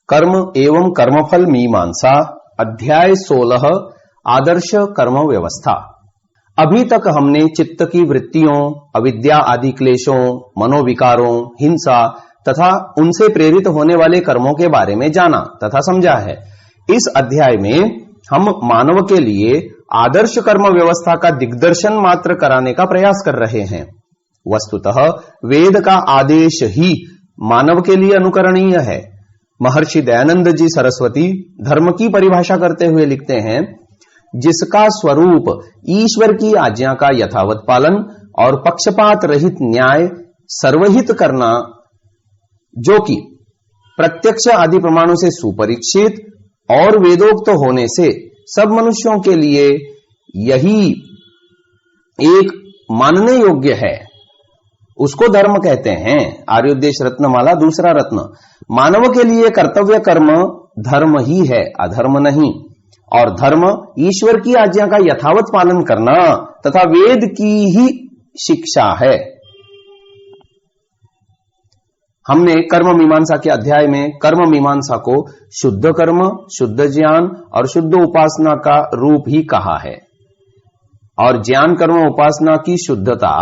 कर्म एवं कर्मफल मीमांसा अध्याय 16 आदर्श कर्म व्यवस्था। अभी तक हमने चित्त की वृत्तियों, अविद्या आदि क्लेशों, मनोविकारों, हिंसा तथा उनसे प्रेरित होने वाले कर्मों के बारे में जाना तथा समझा है। इस अध्याय में हम मानव के लिए आदर्श कर्म व्यवस्था का दिग्दर्शन मात्र कराने का प्रयास कर रहे हैं। वस्तुतः वेद का आदेश ही मानव के लिए अनुकरणीय है। महर्षि दयानंद जी सरस्वती धर्म की परिभाषा करते हुए लिखते हैं, जिसका स्वरूप ईश्वर की आज्ञा का यथावत पालन और पक्षपात रहित न्याय सर्वहित करना, जो कि प्रत्यक्ष आदि प्रमाणों से सुपरीक्षित और वेदोक्त होने से सब मनुष्यों के लिए यही एक मानने योग्य है, उसको धर्म कहते हैं। आर्योदेश रत्नमाला दूसरा रत्न। मानव के लिए कर्तव्य कर्म धर्म ही है, अधर्म नहीं। और धर्म ईश्वर की आज्ञा का यथावत पालन करना तथा वेद की ही शिक्षा है। हमने कर्म मीमांसा के अध्याय में कर्म मीमांसा को शुद्ध कर्म, शुद्ध ज्ञान और शुद्ध उपासना का रूप ही कहा है। और ज्ञान कर्म उपासना की शुद्धता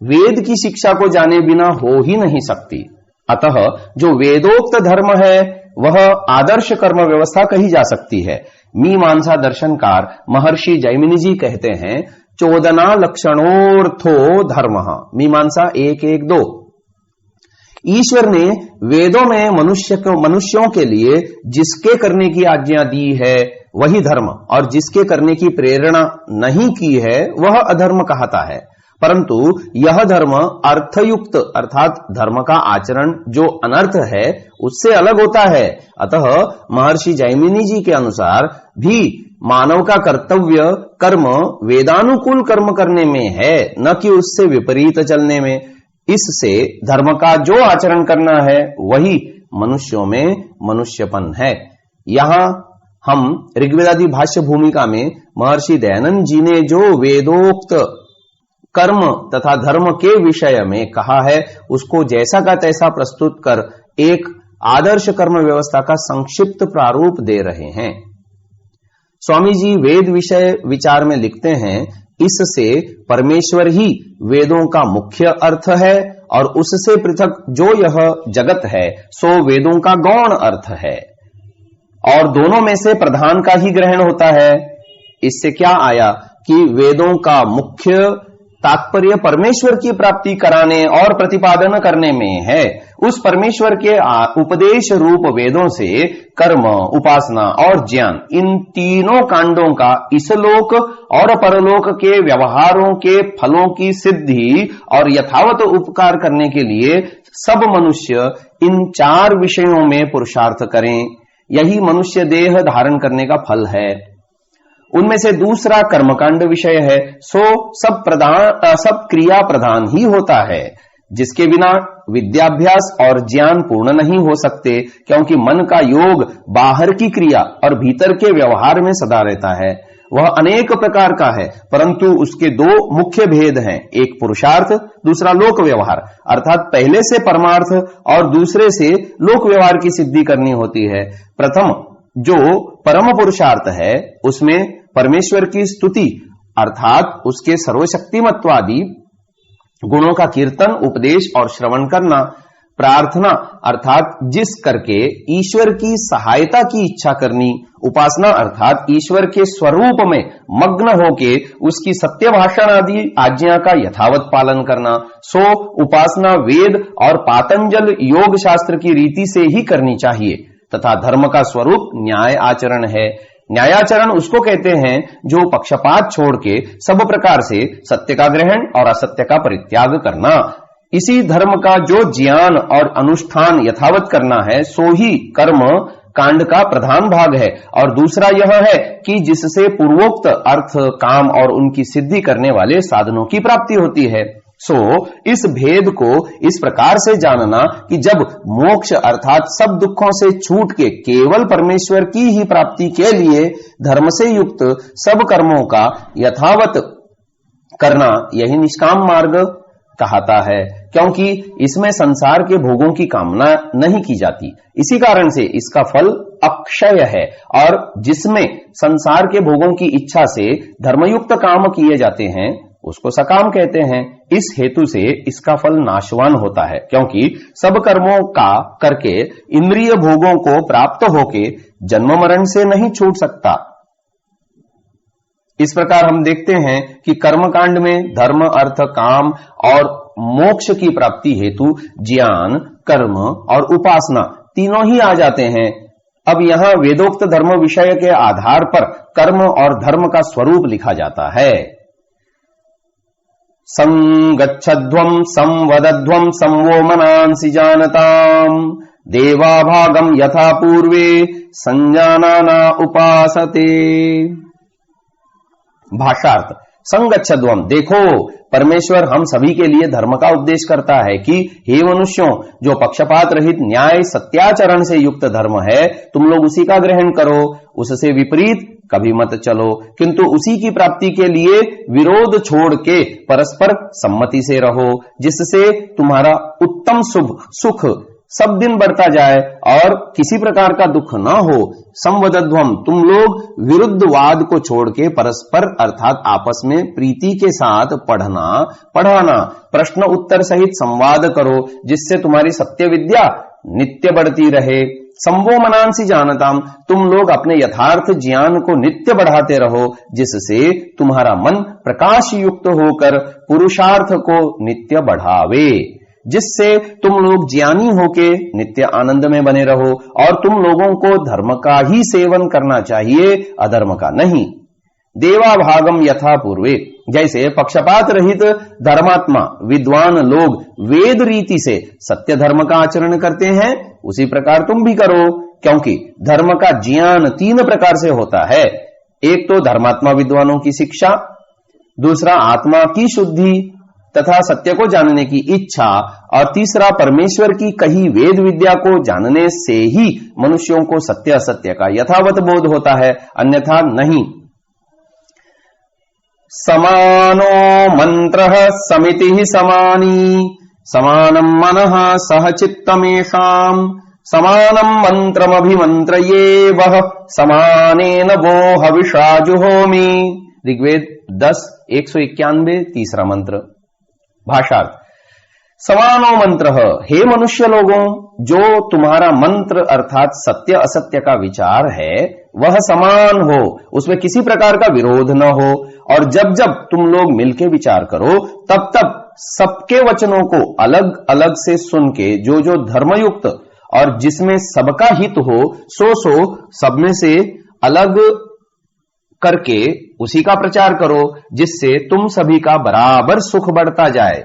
वेद की शिक्षा को जाने बिना हो ही नहीं सकती। अतः जो वेदोक्त धर्म है वह आदर्श कर्म व्यवस्था कही जा सकती है। मीमांसा दर्शनकार महर्षि जैमिनी जी कहते हैं, 14 लक्षणोर्थो धर्म। मीमांसा 1:1-2। ईश्वर ने वेदों में मनुष्यों के लिए जिसके करने की आज्ञा दी है वही धर्म, और जिसके करने की प्रेरणा नहीं की है वह अधर्म कहता है। परंतु यह धर्म अर्थयुक्त अर्थात धर्म का आचरण जो अनर्थ है उससे अलग होता है। अतः महर्षि जैमिनी जी के अनुसार भी मानव का कर्तव्य कर्म वेदानुकूल कर्म करने में है, न कि उससे विपरीत चलने में। इससे धर्म का जो आचरण करना है वही मनुष्यों में मनुष्यपन है। यहां हम ऋग्वेदादि भाष्य भूमिका में महर्षि दयानंद जी ने जो वेदोक्त कर्म तथा धर्म के विषय में कहा है उसको जैसा का तैसा प्रस्तुत कर एक आदर्श कर्म व्यवस्था का संक्षिप्त प्रारूप दे रहे हैं। स्वामी जी वेद विषय विचार में लिखते हैं, इससे परमेश्वर ही वेदों का मुख्य अर्थ है और उससे पृथक जो यह जगत है सो वेदों का गौण अर्थ है, और दोनों में से प्रधान का ही ग्रहण होता है। इससे क्या आया कि वेदों का मुख्य तात्पर्य परमेश्वर की प्राप्ति कराने और प्रतिपादन करने में है। उस परमेश्वर के उपदेश रूप वेदों से कर्म, उपासना और ज्ञान, इन तीनों कांडों का इस लोक और परलोक के व्यवहारों के फलों की सिद्धि और यथावत उपकार करने के लिए सब मनुष्य इन 4 विषयों में पुरुषार्थ करें, यही मनुष्य देह धारण करने का फल है। उनमें से दूसरा कर्मकांड विषय है, सो सब क्रिया प्रधान ही होता है, जिसके बिना विद्याभ्यास और ज्ञान पूर्ण नहीं हो सकते, क्योंकि मन का योग बाहर की क्रिया और भीतर के व्यवहार में सदा रहता है। वह अनेक प्रकार का है, परंतु उसके 2 मुख्य भेद हैं, एक पुरुषार्थ, दूसरा लोक व्यवहार। अर्थात पहले से परमार्थ और दूसरे से लोक व्यवहार की सिद्धि करनी होती है। प्रथम जो परम पुरुषार्थ है उसमें परमेश्वर की स्तुति अर्थात उसके सर्वशक्तिमत्वादि गुणों का कीर्तन, उपदेश और श्रवण करना, प्रार्थना अर्थात जिस करके ईश्वर की सहायता की इच्छा करनी, उपासना अर्थात ईश्वर के स्वरूप में मग्न होके उसकी सत्य भाषण आदि आज्ञा का यथावत पालन करना। सो उपासना वेद और पातंजल योग शास्त्र की रीति से ही करनी चाहिए। तथा धर्म का स्वरूप न्याय आचरण है। न्यायाचरण उसको कहते हैं जो पक्षपात छोड़ के सब प्रकार से सत्य का ग्रहण और असत्य का परित्याग करना। इसी धर्म का जो ज्ञान और अनुष्ठान यथावत करना है सो ही कर्म कांड का प्रधान भाग है। और दूसरा यह है कि जिससे पूर्वोक्त अर्थ, काम और उनकी सिद्धि करने वाले साधनों की प्राप्ति होती है। सो इस भेद को इस प्रकार से जानना कि जब मोक्ष अर्थात सब दुखों से छूट के केवल परमेश्वर की ही प्राप्ति के लिए धर्म से युक्त सब कर्मों का यथावत करना, यही निष्काम मार्ग कहता है, क्योंकि इसमें संसार के भोगों की कामना नहीं की जाती। इसी कारण से इसका फल अक्षय है, और जिसमें संसार के भोगों की इच्छा से धर्मयुक्त काम किए जाते हैं उसको सकाम कहते हैं। इस हेतु से इसका फल नाशवान होता है, क्योंकि सब कर्मों का करके इंद्रिय भोगों को प्राप्त होके जन्म मरण से नहीं छूट सकता। इस प्रकार हम देखते हैं कि कर्मकांड में धर्म, अर्थ, काम और मोक्ष की प्राप्ति हेतु ज्ञान, कर्म और उपासना तीनों ही आ जाते हैं। अब यहां वेदोक्त धर्म विषय के आधार पर कर्म और धर्म का स्वरूप लिखा जाता है। संगच्छध्वं संवदध्वं संवो मनांसि जानताम देवाभागम यथा पूर्वे संजानाना उपासते। भाषार्थ, संगच्छध्वम, देखो परमेश्वर हम सभी के लिए धर्म का उपदेश करता है कि हे मनुष्यों, जो पक्षपात रहित न्याय सत्याचरण से युक्त धर्म है तुम लोग उसी का ग्रहण करो, उससे विपरीत कभी मत चलो, किंतु उसी की प्राप्ति के लिए विरोध छोड़ के परस्पर सम्मति से रहो, जिससे तुम्हारा उत्तम सुख सब दिन बढ़ता जाए और किसी प्रकार का दुख न हो। संवदध्वम, तुम लोग विरुद्धवाद को छोड़ के परस्पर अर्थात आपस में प्रीति के साथ पढ़ाना, प्रश्न उत्तर सहित संवाद करो, जिससे तुम्हारी सत्य विद्या नित्य बढ़ती रहे। संवो मनांसि जानताम, तुम लोग अपने यथार्थ ज्ञान को नित्य बढ़ाते रहो, जिससे तुम्हारा मन प्रकाश युक्त होकर पुरुषार्थ को नित्य बढ़ावे, जिससे तुम लोग ज्ञानी होके नित्य आनंद में बने रहो। और तुम लोगों को धर्म का ही सेवन करना चाहिए, अधर्म का नहीं। देवाभागम यथा पूर्वे, जैसे पक्षपात रहित धर्मात्मा विद्वान लोग वेद रीति से सत्य धर्म का आचरण करते हैं, उसी प्रकार तुम भी करो, क्योंकि धर्म का ज्ञान 3 प्रकार से होता है। एक तो धर्मात्मा विद्वानों की शिक्षा, दूसरा आत्मा की शुद्धि तथा सत्य को जानने की इच्छा, और तीसरा परमेश्वर की कही वेद विद्या को जानने से ही मनुष्यों को सत्य असत्य का यथावत बोध होता है, अन्यथा नहीं। समानो मंत्रः समितिः समानी समानं मनः सह चित्तमेषाम् समानं मंत्रमभिमंत्रये वह समानेन वो हविषा जुहोमि। ऋग्वेद 10:191 तीसरा मंत्र। भाषार्थ, समानो मंत्र, हे मनुष्य लोगों, जो तुम्हारा मंत्र अर्थात सत्य असत्य का विचार है वह समान हो, उसमें किसी प्रकार का विरोध न हो, और जब जब तुम लोग मिलके विचार करो तब तब सबके वचनों को अलग अलग से सुन के जो जो धर्मयुक्त और जिसमें सबका हित हो सो सब में से अलग करके उसी का प्रचार करो, जिससे तुम सभी का बराबर सुख बढ़ता जाए।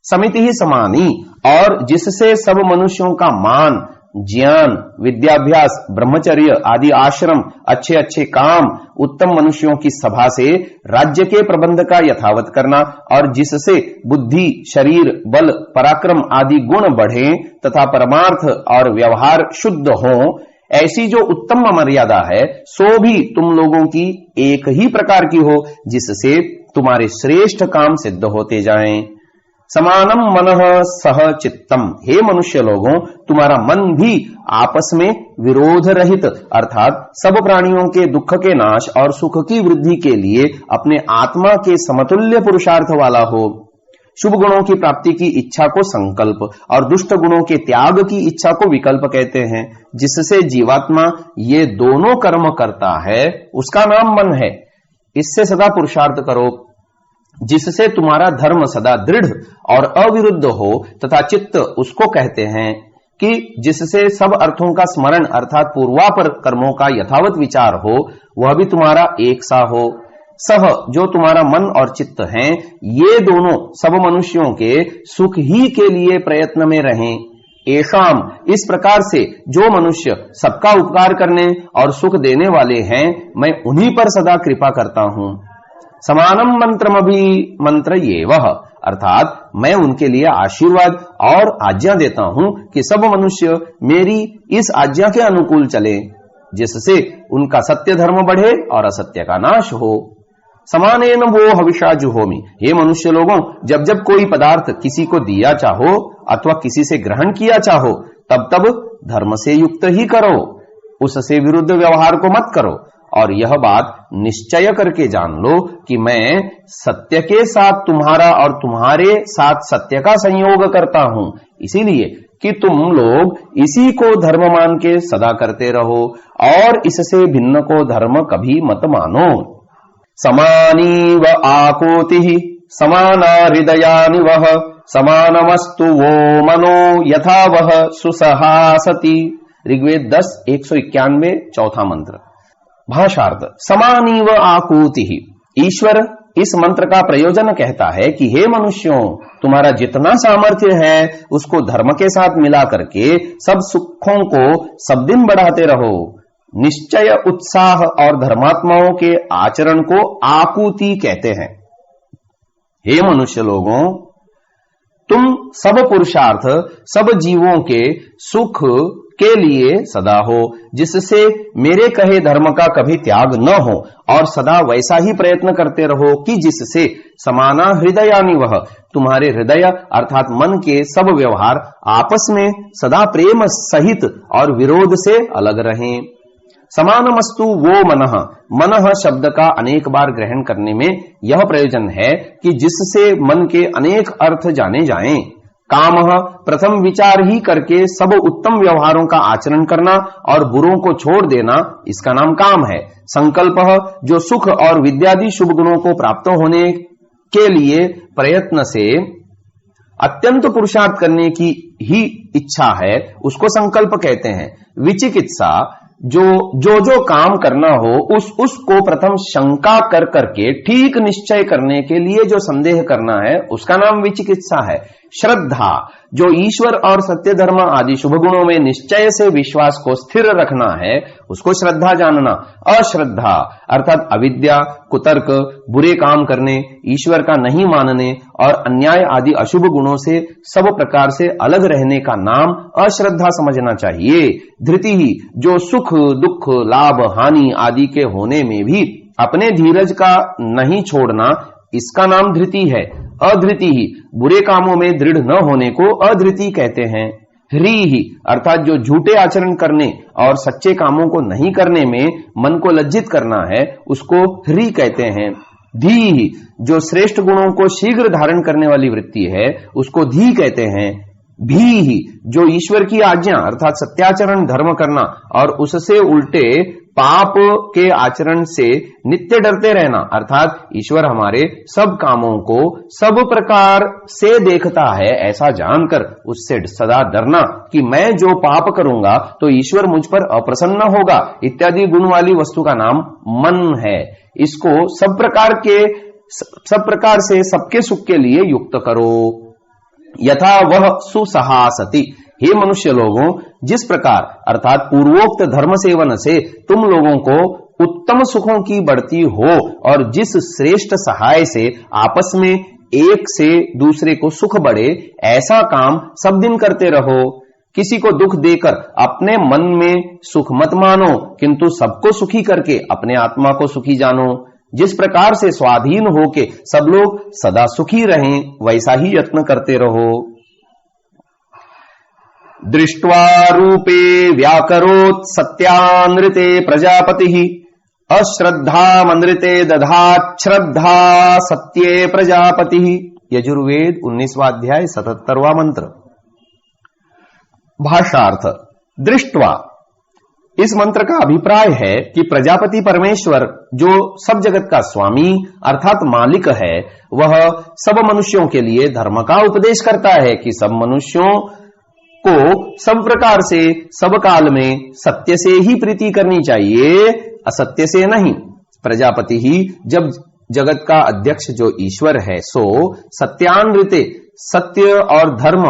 समिति ही समानी, और जिससे सब मनुष्यों का मान, ज्ञान, विद्याभ्यास, ब्रह्मचर्य आदि आश्रम, अच्छे अच्छे काम, उत्तम मनुष्यों की सभा से राज्य के प्रबंध का यथावत करना, और जिससे बुद्धि, शरीर, बल, पराक्रम आदि गुण बढ़े तथा परमार्थ और व्यवहार शुद्ध हो, ऐसी जो उत्तम मर्यादा है सो भी तुम लोगों की एक ही प्रकार की हो, जिससे तुम्हारे श्रेष्ठ काम सिद्ध होते जाएं। समानम मनः सह चित्तम, हे मनुष्य लोगों, तुम्हारा मन भी आपस में विरोध रहित अर्थात सब प्राणियों के दुख के नाश और सुख की वृद्धि के लिए अपने आत्मा के समतुल्य पुरुषार्थ वाला हो। शुभ गुणों की प्राप्ति की इच्छा को संकल्प और दुष्ट गुणों के त्याग की इच्छा को विकल्प कहते हैं। जिससे जीवात्मा ये दोनों कर्म करता है उसका नाम मन है। इससे सदा पुरुषार्थ करो, जिससे तुम्हारा धर्म सदा दृढ़ और अविरुद्ध हो, तथा चित्त उसको कहते हैं कि जिससे सब अर्थों का स्मरण अर्थात पूर्वापर कर्मों का यथावत विचार हो, वह भी तुम्हारा एक सा हो। सह, जो तुम्हारा मन और चित्त हैं, ये दोनों सब मनुष्यों के सुख ही के लिए प्रयत्न में रहें। एषाम, इस प्रकार से जो मनुष्य सबका उपकार करने और सुख देने वाले हैं, मैं उन्हीं पर सदा कृपा करता हूं। समानम मंत्रमभि मंत्र ये वह, अर्थात मैं उनके लिए आशीर्वाद और आज्ञा देता हूं कि सब मनुष्य मेरी इस आज्ञा के अनुकूल चले, जिससे उनका सत्य धर्म बढ़े और असत्य का नाश हो। समानेन वो हविषा जुहोमि। हे मनुष्य लोगों, जब जब कोई पदार्थ किसी को दिया चाहो अथवा किसी से ग्रहण किया चाहो तब तब धर्म से युक्त ही करो, उससे विरुद्ध व्यवहार को मत करो। और यह बात निश्चय करके जान लो कि मैं सत्य के साथ तुम्हारा और तुम्हारे साथ सत्य का संयोग करता हूं, इसीलिए कि तुम लोग इसी को धर्म मान के सदा करते रहो और इससे भिन्न को धर्म कभी मत मानो। समानीव आकोतिः समाना हृदयानि वह समानमस्तु वो मनो यथा वह सुसहासति। ऋग्वेद 10:191 चौथा मंत्र। भाषार्थ, समानीव आकुतिः। ईश्वर इस मंत्र का प्रयोजन कहता है कि हे मनुष्यों, तुम्हारा जितना सामर्थ्य है उसको धर्म के साथ मिला करके सब सुखों को सब दिन बढ़ाते रहो। निश्चय, उत्साह और धर्मात्माओं के आचरण को आकुति कहते हैं। हे मनुष्य लोगों, तुम सब पुरुषार्थ सब जीवों के सुख के लिए सदा हो, जिससे मेरे कहे धर्म का कभी त्याग न हो, और सदा वैसा ही प्रयत्न करते रहो कि जिससे समाना हृदयानि वह, तुम्हारे हृदय अर्थात मन के सब व्यवहार आपस में सदा प्रेम सहित और विरोध से अलग रहें। समानमस्तु वो मनः। मनः शब्द का अनेक बार ग्रहण करने में यह प्रयोजन है कि जिससे मन के अनेक अर्थ जाने जाएं। कामः, प्रथम विचार ही करके सब उत्तम व्यवहारों का आचरण करना और बुरों को छोड़ देना, इसका नाम काम है। संकल्पः, जो सुख और विद्यादि शुभ गुणों को प्राप्त होने के लिए प्रयत्न से अत्यंत पुरुषार्थ करने की ही इच्छा है, उसको संकल्प कहते हैं। विचिकित्सा, जो काम करना हो उसको प्रथम शंका कर करके ठीक निश्चय करने के लिए जो संदेह करना है उसका नाम विचिकित्सा है। श्रद्धा, जो ईश्वर और सत्य धर्म आदि शुभ गुणों में निश्चय से विश्वास को स्थिर रखना है उसको श्रद्धा जानना। अश्रद्धा अर्थात अविद्या, कुतर्क, बुरे काम करने, ईश्वर का नहीं मानने और अन्याय आदि अशुभ गुणों से सब प्रकार से अलग रहने का नाम अश्रद्धा समझना चाहिए। धृति ही, जो सुख दुख लाभ हानि आदि के होने में भी अपने धीरज का नहीं छोड़ना, इसका नाम धृति है। अधृति ही, बुरे कामों में दृढ़ न होने को अधृति कहते हैं। ह्रीहि अर्थात जो झूठे आचरण करने और सच्चे कामों को नहीं करने में मन को लज्जित करना है उसको ह्री कहते हैं। धीहि, जो श्रेष्ठ गुणों को शीघ्र धारण करने वाली वृत्ति है उसको धी कहते हैं। भीहि, जो ईश्वर की आज्ञा अर्थात सत्याचरण धर्म करना और उससे उल्टे पाप के आचरण से नित्य डरते रहना, अर्थात ईश्वर हमारे सब कामों को सब प्रकार से देखता है ऐसा जानकर उससे सदा डरना कि मैं जो पाप करूंगा तो ईश्वर मुझ पर अप्रसन्न होगा, इत्यादि गुण वाली वस्तु का नाम मन है। इसको सब प्रकार से सबके सुख के लिए युक्त करो। यथा वह सुसहासति, हे मनुष्य लोगों, जिस प्रकार अर्थात पूर्वोक्त धर्म सेवन से तुम लोगों को उत्तम सुखों की बढ़ती हो और जिस श्रेष्ठ सहाय से आपस में एक से दूसरे को सुख बढ़े, ऐसा काम सब दिन करते रहो। किसी को दुख देकर अपने मन में सुख मत मानो, किंतु सबको सुखी करके अपने आत्मा को सुखी जानो। जिस प्रकार से स्वाधीन होके सब लोग सदा सुखी रहें, वैसा ही यत्न करते रहो। दृष्ट्वा रूपे व्याकरोत् सत्यानृते प्रजापतिः अश्रद्धामनृते दधात् श्रद्धा सत्ये प्रजापतिः। यजुर्वेद 19वां अध्याय 77वां मंत्र। भाषार्थ, दृष्ट्वा, इस मंत्र का अभिप्राय है कि प्रजापति परमेश्वर जो सब जगत का स्वामी अर्थात मालिक है, वह सब मनुष्यों के लिए धर्म का उपदेश करता है कि सब मनुष्यों को सब प्रकार से सब काल में सत्य से ही प्रीति करनी चाहिए, असत्य से नहीं। प्रजापति ही जब जगत का अध्यक्ष जो ईश्वर है सो सत्यानृते, सत्य और धर्म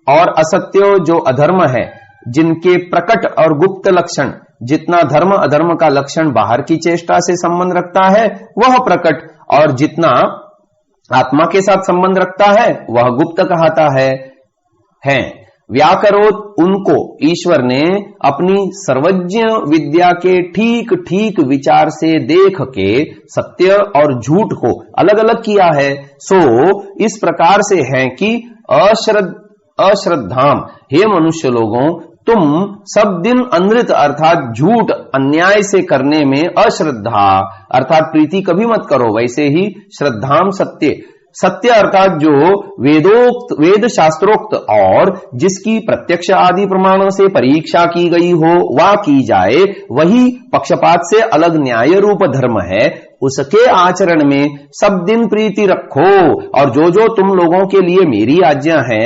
और असत्य जो अधर्म है, जिनके प्रकट और गुप्त लक्षण, जितना धर्म अधर्म का लक्षण बाहर की चेष्टा से संबंध रखता है वह प्रकट, और जितना आत्मा के साथ संबंध रखता है वह गुप्त कहता है। व्याकरोत, उनको ईश्वर ने अपनी सर्वज्ञ विद्या के ठीक ठीक विचार से देख के सत्य और झूठ को अलग अलग किया है। सो इस प्रकार से है कि अश्रद्धाम, हे मनुष्य लोगों, तुम सब दिन अनृत अर्थात झूठ अन्याय से करने में अश्रद्धा अर्थात प्रीति कभी मत करो। वैसे ही श्रद्धाम सत्य, सत्य अर्थात जो वेद शास्त्रोक्त और जिसकी प्रत्यक्ष आदि प्रमाणों से परीक्षा की गई हो वह की जाए, वही पक्षपात से अलग न्याय रूप धर्म है। उसके आचरण में सब दिन प्रीति रखो और जो जो तुम लोगों के लिए मेरी आज्ञा है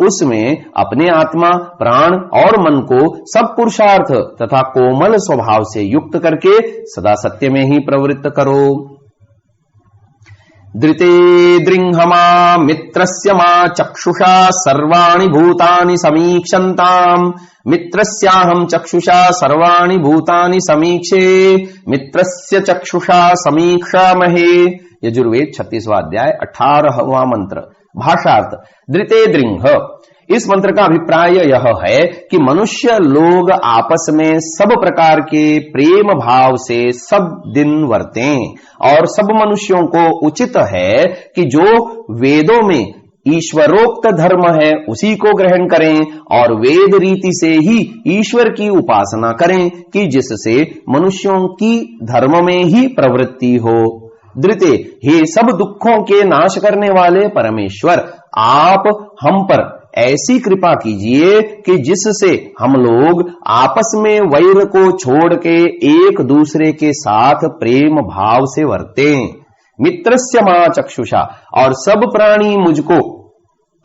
उसमें अपने आत्मा, प्राण और मन को सब पुरुषार्थ तथा कोमल स्वभाव से युक्त करके सदा सत्य में ही प्रवृत्त करो। धृते दृंहमा मित्रस्य मा चक्षुषा सर्वाणि भूतानि समीक्षन्ताम्, मित्रस्याहं चक्षुषा सर्वाणि भूतानि समीक्षे, मित्रस्य चक्षुषा समीक्षामहे। यजुर्वेद 36वां अध्याय 18वां मंत्र। भाषार्थ, धृते दृंह, इस मंत्र का अभिप्राय यह है कि मनुष्य लोग आपस में सब प्रकार के प्रेम भाव से सब दिन वर्तें और सब मनुष्यों को उचित है कि जो वेदों में ईश्वरोक्त धर्म है उसी को ग्रहण करें और वेद रीति से ही ईश्वर की उपासना करें कि जिससे मनुष्यों की धर्म में ही प्रवृत्ति हो। धृते, हे सब दुखों के नाश करने वाले परमेश्वर, आप हम पर ऐसी कृपा कीजिए कि जिससे हम लोग आपस में वैर को छोड़ के एक दूसरे के साथ प्रेम भाव से वर्तें। मित्रस्य मा चक्षुषा, और सब प्राणी मुझको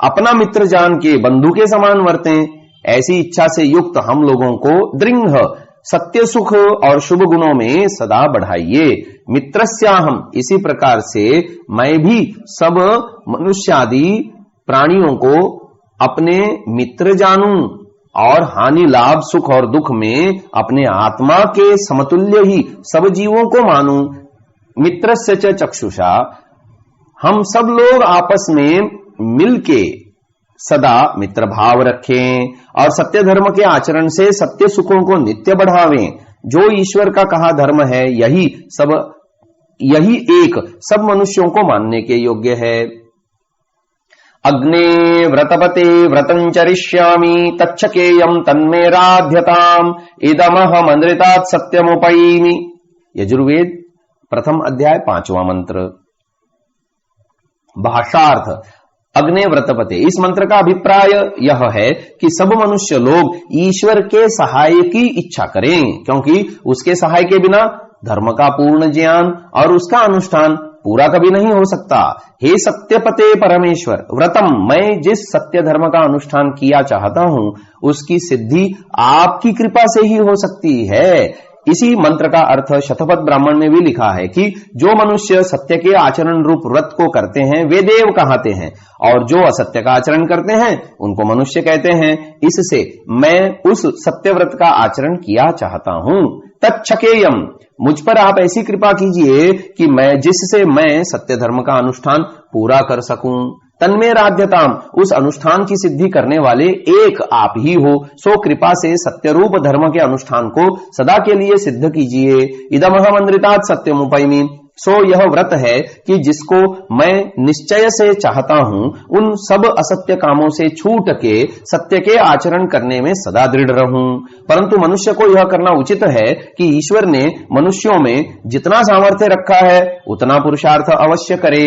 अपना मित्र जान के बंधु के समान वर्तें। ऐसी इच्छा से युक्त हम लोगों को दृंह, सत्य सुख और शुभ गुणों में सदा बढ़ाइए। मित्रस्याहम, इसी प्रकार से मैं भी सब मनुष्यादि प्राणियों को अपने मित्र जानूं और हानि लाभ सुख और दुख में अपने आत्मा के समतुल्य ही सब जीवों को मानूं। मित्रस्य च चक्षुषा, हम सब लोग आपस में मिलके सदा मित्र भाव रखें और सत्य धर्म के आचरण से सत्य सुखों को नित्य बढ़ावें। जो ईश्वर का कहा धर्म है यही एक सब मनुष्यों को मानने के योग्य है। अग्ने व्रतपते व्रतं चरिष्यामि तच्छकेयं तन्मेराध्यताम् इदमहमनृतात् सत्यमुपैमि। यजुर्वेद 1 अध्याय 5वां मंत्र। भाषार्थ, अग्ने व्रतपते, इस मंत्र का अभिप्राय यह है कि सब मनुष्य लोग ईश्वर के सहाय की इच्छा करें, क्योंकि उसके सहाय के बिना धर्म का पूर्ण ज्ञान और उसका अनुष्ठान पूरा कभी नहीं हो सकता। हे सत्यपते परमेश्वर, व्रतम, मैं जिस सत्य धर्म का अनुष्ठान किया चाहता हूं उसकी सिद्धि आपकी कृपा से ही हो सकती है। इसी मंत्र का अर्थ शतपथ ब्राह्मण में भी लिखा है कि जो मनुष्य सत्य के आचरण रूप व्रत को करते हैं वे देव कहते हैं और जो असत्य का आचरण करते हैं उनको मनुष्य कहते हैं। इससे मैं उस सत्य व्रत का आचरण किया चाहता हूं। तच्छकेयम, मुझ पर आप ऐसी कृपा कीजिए कि जिससे मैं सत्य धर्म का अनुष्ठान पूरा कर सकूं। तन्मेराध्यताम, उस अनुष्ठान की सिद्धि करने वाले एक आप ही हो, सो कृपा से सत्य रूप धर्म के अनुष्ठान को सदा के लिए सिद्ध कीजिए। इदमहमनृतात् सत्यमुपैमि, सो यह व्रत है कि जिसको मैं निश्चय से चाहता हूं उन सब असत्य कामों से छूट के सत्य के आचरण करने में सदा दृढ़ रहूं। परंतु मनुष्य को यह करना उचित है कि ईश्वर ने मनुष्यों में जितना सामर्थ्य रखा है उतना पुरुषार्थ अवश्य करे।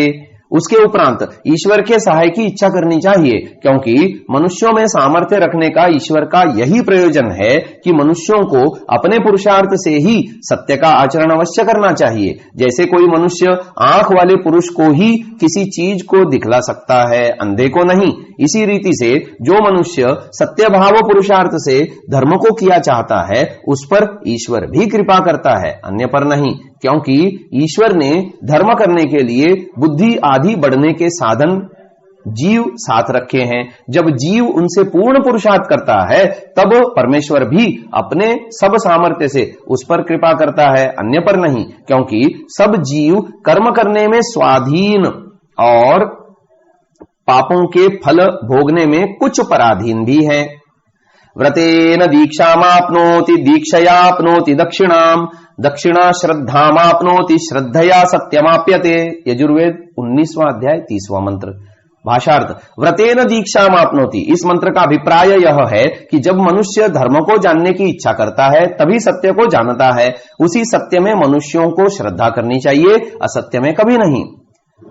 उसके उपरांत ईश्वर के सहाय की इच्छा करनी चाहिए, क्योंकि मनुष्यों में सामर्थ्य रखने का ईश्वर का यही प्रयोजन है कि मनुष्यों को अपने पुरुषार्थ से ही सत्य का आचरण अवश्य करना चाहिए। जैसे कोई मनुष्य आंख वाले पुरुष को ही किसी चीज को दिखला सकता है, अंधे को नहीं, इसी रीति से जो मनुष्य सत्य भाव पुरुषार्थ से धर्म को किया चाहता है उस पर ईश्वर भी कृपा करता है, अन्य पर नहीं, क्योंकि ईश्वर ने धर्म करने के लिए बुद्धि आदि बढ़ने के साधन जीव साथ रखे हैं। जब जीव उनसे पूर्ण पुरुषार्थ करता है तब परमेश्वर भी अपने सब सामर्थ्य से उस पर कृपा करता है, अन्य पर नहीं, क्योंकि सब जीव कर्म करने में स्वाधीन और पापों के फल भोगने में कुछ पराधीन भी हैं। व्रतेन दीक्षामाप्नोति दीक्षयाप्नोति दक्षिणाम दक्षिणा श्रद्धामाप्नोति श्रद्धया सत्यमाप्यते। यजुर्वेद 19वां अध्याय 30वां मंत्र। भाषार्थ, व्रतेन दीक्षामाप्नोति, इस मंत्र का अभिप्राय यह है कि जब मनुष्य धर्म को जानने की इच्छा करता है तभी सत्य को जानता है। उसी सत्य में मनुष्यों को श्रद्धा करनी चाहिए, असत्य में कभी नहीं।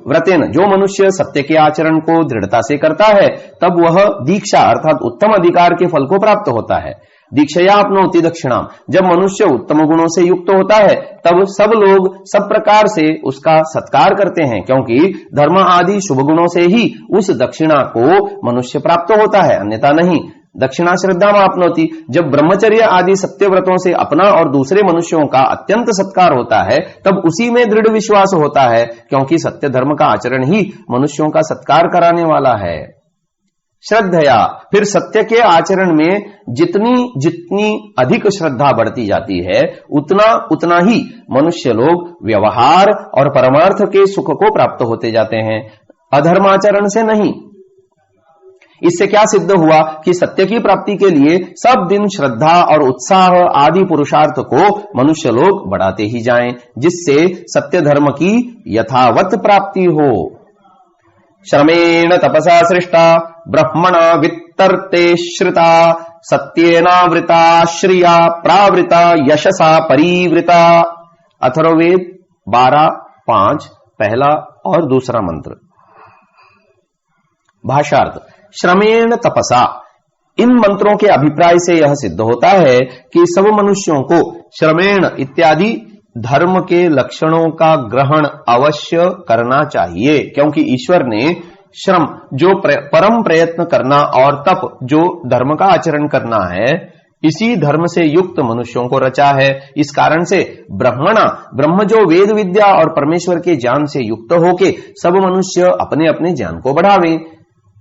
व्रतेन, जो मनुष्य सत्य के आचरण को दृढ़ता से करता है तब वह दीक्षा अर्थात उत्तम अधिकार के फल को प्राप्त होता है। दीक्षया अपनोति दक्षिणाम, जब मनुष्य उत्तम गुणों से युक्त होता है तब सब लोग सब प्रकार से उसका सत्कार करते हैं, क्योंकि धर्म आदि शुभ गुणों से ही उस दक्षिणा को मनुष्य प्राप्त होता है, अन्यथा नहीं। दक्षिणा श्रद्धा में अपनोति, जब ब्रह्मचर्य आदि सत्य व्रतों से अपना और दूसरे मनुष्यों का अत्यंत सत्कार होता है तब उसी में दृढ़ विश्वास होता है, क्योंकि सत्य धर्म का आचरण ही मनुष्यों का सत्कार कराने वाला है। श्रद्धया, फिर सत्य के आचरण में जितनी जितनी अधिक श्रद्धा बढ़ती जाती है उतना उतना ही मनुष्य लोग व्यवहार और परमार्थ के सुख को प्राप्त होते जाते हैं, अधर्माचरण से नहीं। इससे क्या सिद्ध हुआ कि सत्य की प्राप्ति के लिए सब दिन श्रद्धा और उत्साह आदि पुरुषार्थ को मनुष्य लोग बढ़ाते ही जाएं, जिससे सत्य धर्म की यथावत प्राप्ति हो। श्रमेण तपसा सृष्टा ब्रह्मणा वित्तर्ते श्रिता सत्येनावृता श्रिया प्रावृता यशसा परिवृता। अथर्ववेद 12:5 पहला और दूसरा मंत्र। भाषार्थ, श्रमेण तपसा, इन मंत्रों के अभिप्राय से यह सिद्ध होता है कि सब मनुष्यों को श्रमेण इत्यादि धर्म के लक्षणों का ग्रहण अवश्य करना चाहिए, क्योंकि ईश्वर ने श्रम जो परम प्रयत्न करना और तप जो धर्म का आचरण करना है, इसी धर्म से युक्त मनुष्यों को रचा है। इस कारण से ब्रह्मणा, ब्रह्म जो वेद विद्या और परमेश्वर के ज्ञान से युक्त होके सब मनुष्य अपने अपने ज्ञान को बढ़ावे।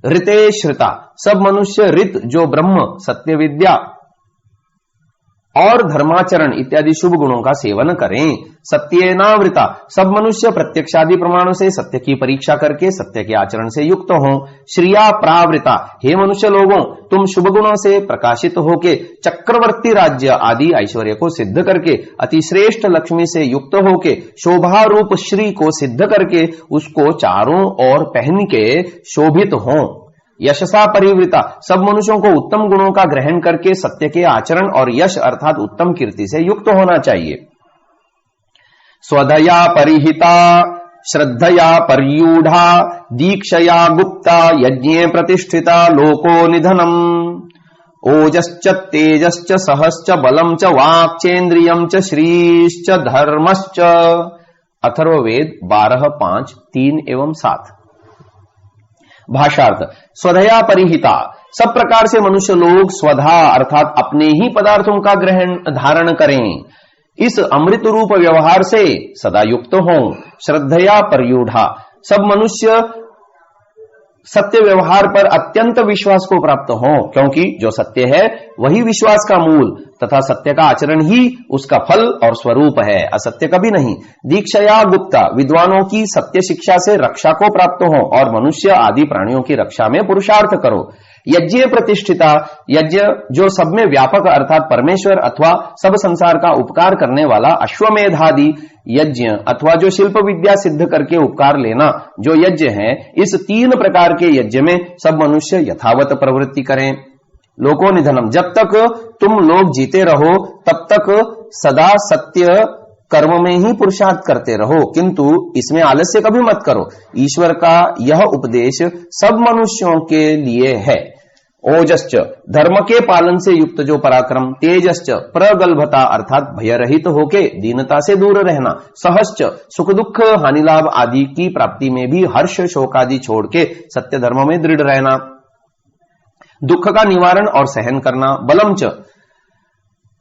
ऋते श्रिता, सब मनुष्य ऋत जो ब्रह्म सत्य विद्या और धर्माचरण इत्यादि शुभ गुणों का सेवन करें। सत्येनावृता, सब मनुष्य प्रत्यक्षादि प्रमाणों से सत्य की परीक्षा करके सत्य के आचरण से युक्त हों। श्रिया प्रावृता, हे मनुष्य लोगों, तुम शुभ गुणों से प्रकाशित होके चक्रवर्ती राज्य आदि ऐश्वर्य को सिद्ध करके अतिश्रेष्ठ लक्ष्मी से युक्त होके शोभा रूप श्री को सिद्ध करके उसको चारों ओर पहन के शोभित हों। यशसा परिवृता, सब मनुष्यों को उत्तम गुणों का ग्रहण करके सत्य के आचरण और यश अर्थात उत्तम कीर्ति से युक्त होना चाहिए। स्वधया परिहिता श्रद्धया पर्यूढ़ा दीक्षया गुप्ता यज्ञे प्रतिष्ठिता लोको निधनम। ओजश्च तेजश्च सहश्च बलम च वाक्चेन्द्रियम च श्रीश्च धर्मश्च। अथर्ववेद 12:5, 3 एवं 7। भाषार्थ, स्वधया परिहिता, सब प्रकार से मनुष्य लोग स्वधा अर्थात अपने ही पदार्थों का ग्रहण धारण करें, इस अमृत रूप व्यवहार से सदा युक्त हों। श्रद्धया पर्यूढ़ा, सब मनुष्य सत्य व्यवहार पर अत्यंत विश्वास को प्राप्त हों, क्योंकि जो सत्य है वही विश्वास का मूल तथा सत्य का आचरण ही उसका फल और स्वरूप है, असत्य कभी नहीं। दीक्षया गुप्ता, विद्वानों की सत्य शिक्षा से रक्षा को प्राप्त हो और मनुष्य आदि प्राणियों की रक्षा में पुरुषार्थ करो। यज्ञ प्रतिष्ठिता, यज्ञ जो सब में व्यापक अर्थात परमेश्वर अथवा सब संसार का उपकार करने वाला अश्वमेधादि यज्ञ अथवा जो शिल्प विद्या सिद्ध करके उपकार लेना जो यज्ञ है, इस 3 प्रकार के यज्ञ में सब मनुष्य यथावत प्रवृत्ति करें। लोको निधनम, जब तक तुम लोग जीते रहो तब तक सदा सत्य कर्म में ही पुरुषार्थ करते रहो, किंतु इसमें आलस्य कभी मत करो। ईश्वर का यह उपदेश सब मनुष्यों के लिए है। ओजश्च, धर्म के पालन से युक्त जो पराक्रम। तेजश्च, प्रगल्भता अर्थात भय रहित होके दीनता से दूर रहना। सहश्च, सुख दुख हानि लाभ आदि की प्राप्ति में भी हर्ष शोक आदि छोड़ के सत्य धर्म में दृढ़ रहना। दुख का निवारण और सहन करना। बलम च,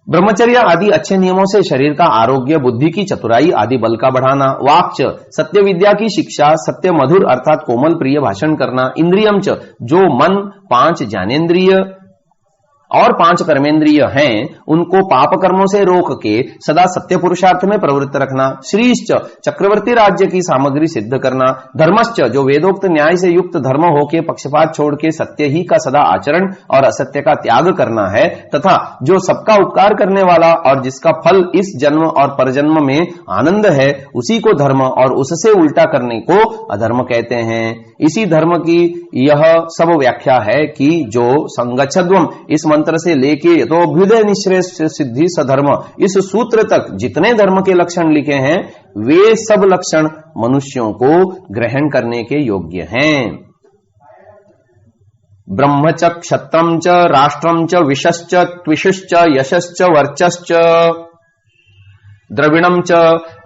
ब्रह्मचर्य आदि अच्छे नियमों से शरीर का आरोग्य, बुद्धि की चतुराई आदि बल का बढ़ाना। वाक्च, सत्य विद्या की शिक्षा, सत्य मधुर अर्थात कोमल प्रिय भाषण करना। इंद्रियम च, जो मन 5 ज्ञानेन्द्रिय और 5 कर्मेंद्रिय हैं उनको पाप कर्मों से रोक के सदा सत्य पुरुषार्थ में प्रवृत्त रखना। श्रीश्च चक्रवर्ती राज्य की सामग्री सिद्ध करना। धर्मश्च जो वेदोक्त न्याय से युक्त धर्म होके पक्षपात छोड़ के सत्य ही का सदा आचरण और असत्य का त्याग करना है। तथा जो सबका उपकार करने वाला और जिसका फल इस जन्म और परजन्म में आनंद है उसी को धर्म और उससे उल्टा करने को अधर्म कहते हैं। इसी धर्म की यह सब व्याख्या है कि जो संगच्छध्वम इस मंत्र से लेके यतोभ्युदय निःश्रेयस सिद्धि सधर्म इस सूत्र तक जितने धर्म के लक्षण लिखे हैं वे सब लक्षण मनुष्यों को ग्रहण करने के योग्य हैं। ब्रह्म च क्षत्रम च राष्ट्रम च विशश्च त्विषश्च यशश्च वर्चश्च द्रविणम च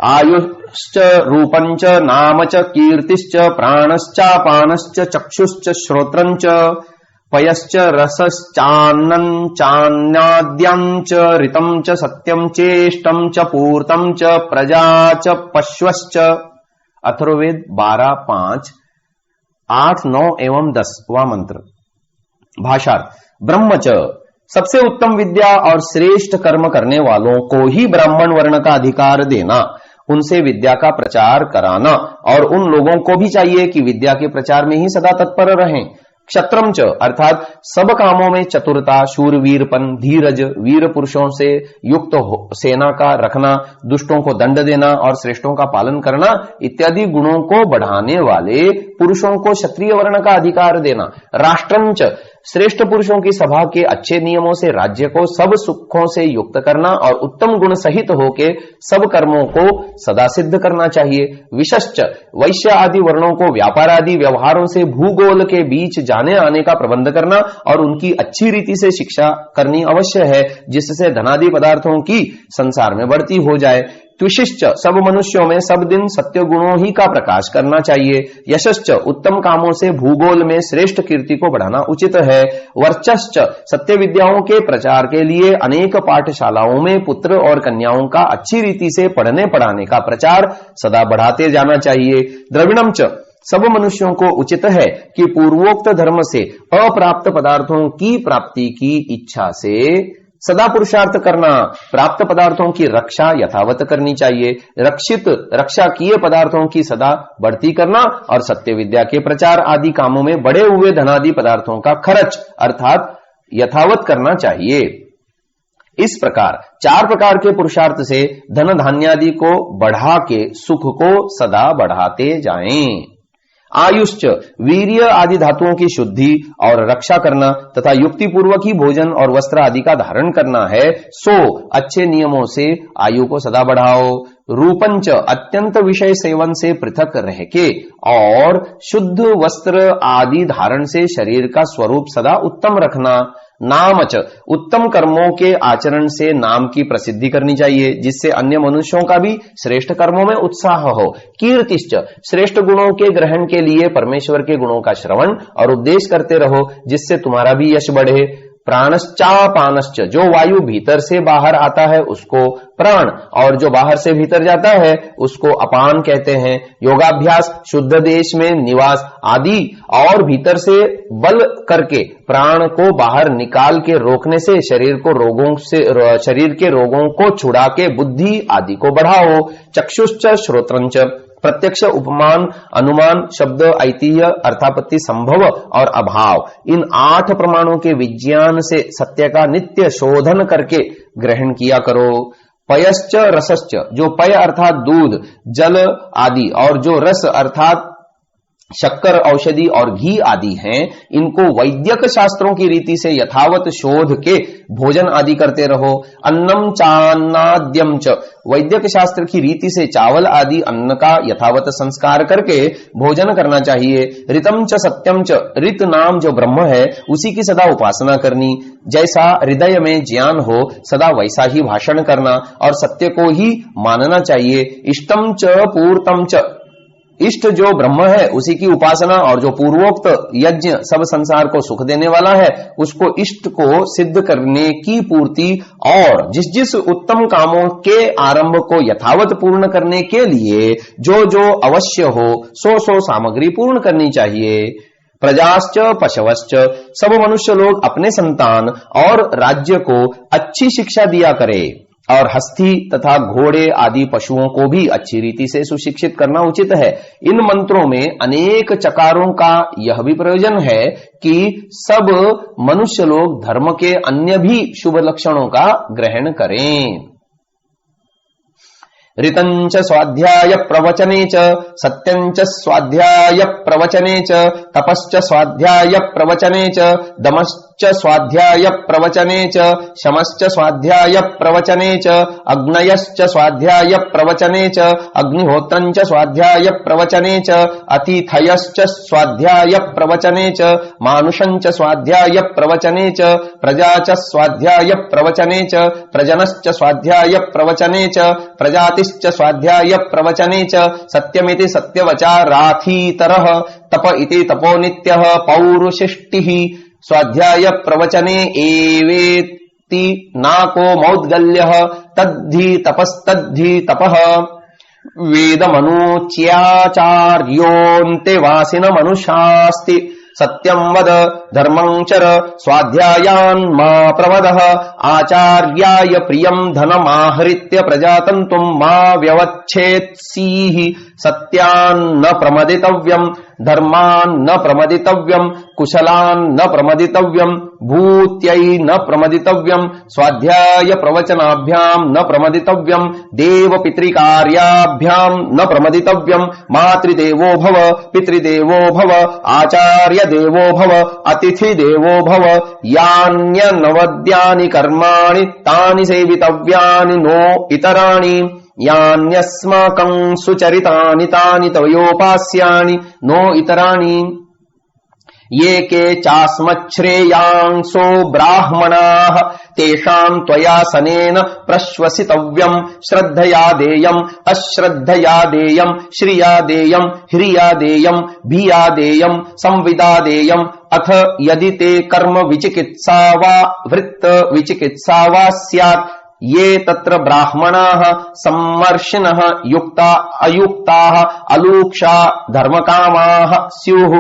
आयुश्च रूपं च नाम च कीर्तिश्च प्राणश्चापानश्च चक्षुश्च श्रोत्रं च पयश्च रसश्चान्नं चान्याद्यं च ऋतं च सत्यं चेष्टं च पूर्तं च प्रजा च पश्वश्च। अथर्ववेद 12:5, 8, 9 एवं 10वां मंत्र। भाषार्थ ब्रह्म च सबसे उत्तम विद्या और श्रेष्ठ कर्म करने वालों को ही ब्राह्मण वर्ण का अधिकार देना, उनसे विद्या का प्रचार कराना और उन लोगों को भी चाहिए कि विद्या के प्रचार में ही सदा तत्पर रहें। क्षत्रम च अर्थात सब कामों में चतुरता, शूरवीरपन, धीरज, वीर पुरुषों से युक्त सेना का रखना, दुष्टों को दंड देना और श्रेष्ठों का पालन करना इत्यादि गुणों को बढ़ाने वाले पुरुषों को क्षत्रिय वर्ण का अधिकार देना। राष्ट्रम च श्रेष्ठ पुरुषों की सभा के अच्छे नियमों से राज्य को सब सुखों से युक्त करना और उत्तम गुण सहित होके सब कर्मों को सदा सिद्ध करना चाहिए। विशश्च वैश्य आदि वर्णों को व्यापार आदि व्यवहारों से भूगोल के बीच जाने आने का प्रबंध करना और उनकी अच्छी रीति से शिक्षा करनी अवश्य है, जिससे धनादि पदार्थों की संसार में बढ़ती हो जाए। त्विशिश्च सब मनुष्यों में सब दिन सत्य गुणों ही का प्रकाश करना चाहिए। यशश्च उत्तम कामों से भूगोल में श्रेष्ठ कीर्ति को बढ़ाना उचित है। वर्चश्च सत्य विद्याओं के प्रचार के लिए अनेक पाठशालाओं में पुत्र और कन्याओं का अच्छी रीति से पढ़ने पढ़ाने का प्रचार सदा बढ़ाते जाना चाहिए। द्रविणम च सब मनुष्यों को उचित है कि पूर्वोक्त धर्म से अप्राप्त पदार्थों की प्राप्ति की इच्छा से सदा पुरुषार्थ करना, प्राप्त पदार्थों की रक्षा यथावत करनी चाहिए, रक्षा किए पदार्थों की सदा बढ़ती करना और सत्य विद्या के प्रचार आदि कामों में बढ़े हुए धनादि पदार्थों का खर्च अर्थात यथावत करना चाहिए। इस प्रकार 4 प्रकार के पुरुषार्थ से धन धान्यादि को बढ़ा के सुख को सदा बढ़ाते जाएं। आयुश्च वीर्य आदि धातुओं की शुद्धि और रक्षा करना तथा युक्ति पूर्वक ही भोजन और वस्त्र आदि का धारण करना है, सो अच्छे नियमों से आयु को सदा बढ़ाओ। रूपंच अत्यंत विषय सेवन से पृथक रह के और शुद्ध वस्त्र आदि धारण से शरीर का स्वरूप सदा उत्तम रखना। नामच उत्तम कर्मों के आचरण से नाम की प्रसिद्धि करनी चाहिए, जिससे अन्य मनुष्यों का भी श्रेष्ठ कर्मों में उत्साह हो। कीर्तिश्च श्रेष्ठ गुणों के ग्रहण के लिए परमेश्वर के गुणों का श्रवण और उपदेश करते रहो, जिससे तुम्हारा भी यश बढ़े। प्राणश्चापानश्च जो वायु भीतर से बाहर आता है उसको प्राण और जो बाहर से भीतर जाता है उसको अपान कहते हैं। योगाभ्यास, शुद्ध देश में निवास आदि और भीतर से बल करके प्राण को बाहर निकाल के रोकने से शरीर के रोगों को छुड़ा के बुद्धि आदि को बढ़ाओ। चक्षुश्च श्रोत्रंच प्रत्यक्ष, उपमान, अनुमान, शब्द, ऐतिह्य, अर्थापत्ति, संभव और अभाव इन 8 प्रमाणों के विज्ञान से सत्य का नित्य शोधन करके ग्रहण किया करो। पयश्च रसश्च जो पय अर्थात दूध, जल आदि और जो रस अर्थात शक्कर, औषधि और घी आदि हैं, इनको वैद्यक शास्त्रों की रीति से यथावत शोध के भोजन आदि करते रहो। अन्नम चान्नाद्यम च वैद्यक शास्त्र की रीति से चावल आदि अन्न का यथावत संस्कार करके भोजन करना चाहिए। ऋतम च सत्यम च ऋत नाम जो ब्रह्म है उसी की सदा उपासना करनी। जैसा हृदय में ज्ञान हो सदा वैसा ही भाषण करना और सत्य को ही मानना चाहिए। इष्टम च पूर्तम च इष्ट जो ब्रह्म है उसी की उपासना और जो पूर्वोक्त यज्ञ सब संसार को सुख देने वाला है उसको इष्ट को सिद्ध करने की पूर्ति और जिस जिस उत्तम कामों के आरंभ को यथावत पूर्ण करने के लिए जो जो अवश्य हो सो सो सामग्री पूर्ण करनी चाहिए। प्रजाश्च पशवश्च, सब मनुष्य लोग अपने संतान और राज्य को अच्छी शिक्षा दिया करे, और हस्ती तथा घोड़े आदि पशुओं को भी अच्छी रीति से सुशिक्षित करना उचित है। इन मंत्रों में अनेक चकारों का यह भी प्रयोजन है कि सब मनुष्य लोग धर्म के अन्य भी शुभ लक्षणों का ग्रहण करें। ऋतंच स्वाध्याय प्रवचने च, सत्यंच स्वाध्याय प्रवचने च, तपश्च स्वाध्याय प्रवचने च, दमश्च स्वाध्याय प्रवचने च, शमश्च स्वाध्याय प्रवचने च, अग्नयश्च स्वाध्याय प्रवचने च, अग्निहोत्रंच स्वाध्याय प्रवचने च, अतिथयश्च स्वाध्याय प्रवचने च, मानुषंच स्वाध्याय प्रवचने च, प्रजा च स्वाध्याय प्रवचने च, प्रजनश्च स्वाध्याय प्रवचने च, प्रजाति स्वाध्याय प्रवचने च, सत्यमिति सत्यवचा राथीतरः, तप इति तपो नित्यः, पौरुषिष्टिः स्वाध्याय प्रवचने एवेति नाको मौद्गल्यः, तद्धि तपस्तद्धि तपः। वेदमनुच्याचार्योऽन्ते वासिन मनुष्यास्ति, सत्यं वद धर्मं चर, स्वाध्यायान् मा प्रवदः, आचार्याय प्रियं धनमाहृत्य प्रजातन्तुं मा व्यवच्छेत्सीः, सत्यान्न प्रमदितव्यं, धर्मान्न प्रमदितव्यं, कुशलान्न प्रमदितव्यं, भूत्यै न प्रमदितव्यं, स्वाध्याय प्रवचनाभ्यां न प्रमदितव्यं, देव पितृकार्याभ्यां न प्रमदितव्यं, मातृदेवो भव, पितृदेवो भव, आचार्य देवो भव, अतिथि देवो भव, यान्यनवद्यानि कर्माणि तानि सेवितव्यानि नो इतराणि, यान्यस्माकं सुचरितानि तानि तवयोपास्यानि नो इतराणि, ये के चास्मच्छ्रेयांसो ब्राह्मणाः तेषां त्वया सनेन प्रश्वसितव्यं, श्रद्धया देयम्, अश्रद्धया देयम्, श्रिया देयम्, ह्रिया देयम्, भिया देयम्, संविदा देयम्, अथ यदि ते कर्म विचिकित्सा वा वृत्त विचिकित्सा वा स्यात्, ये तत्र ब्राह्मणाः सम्मर्शिनः युक्ता अयुक्ताः अलूक्षा धर्मकामाः स्युः,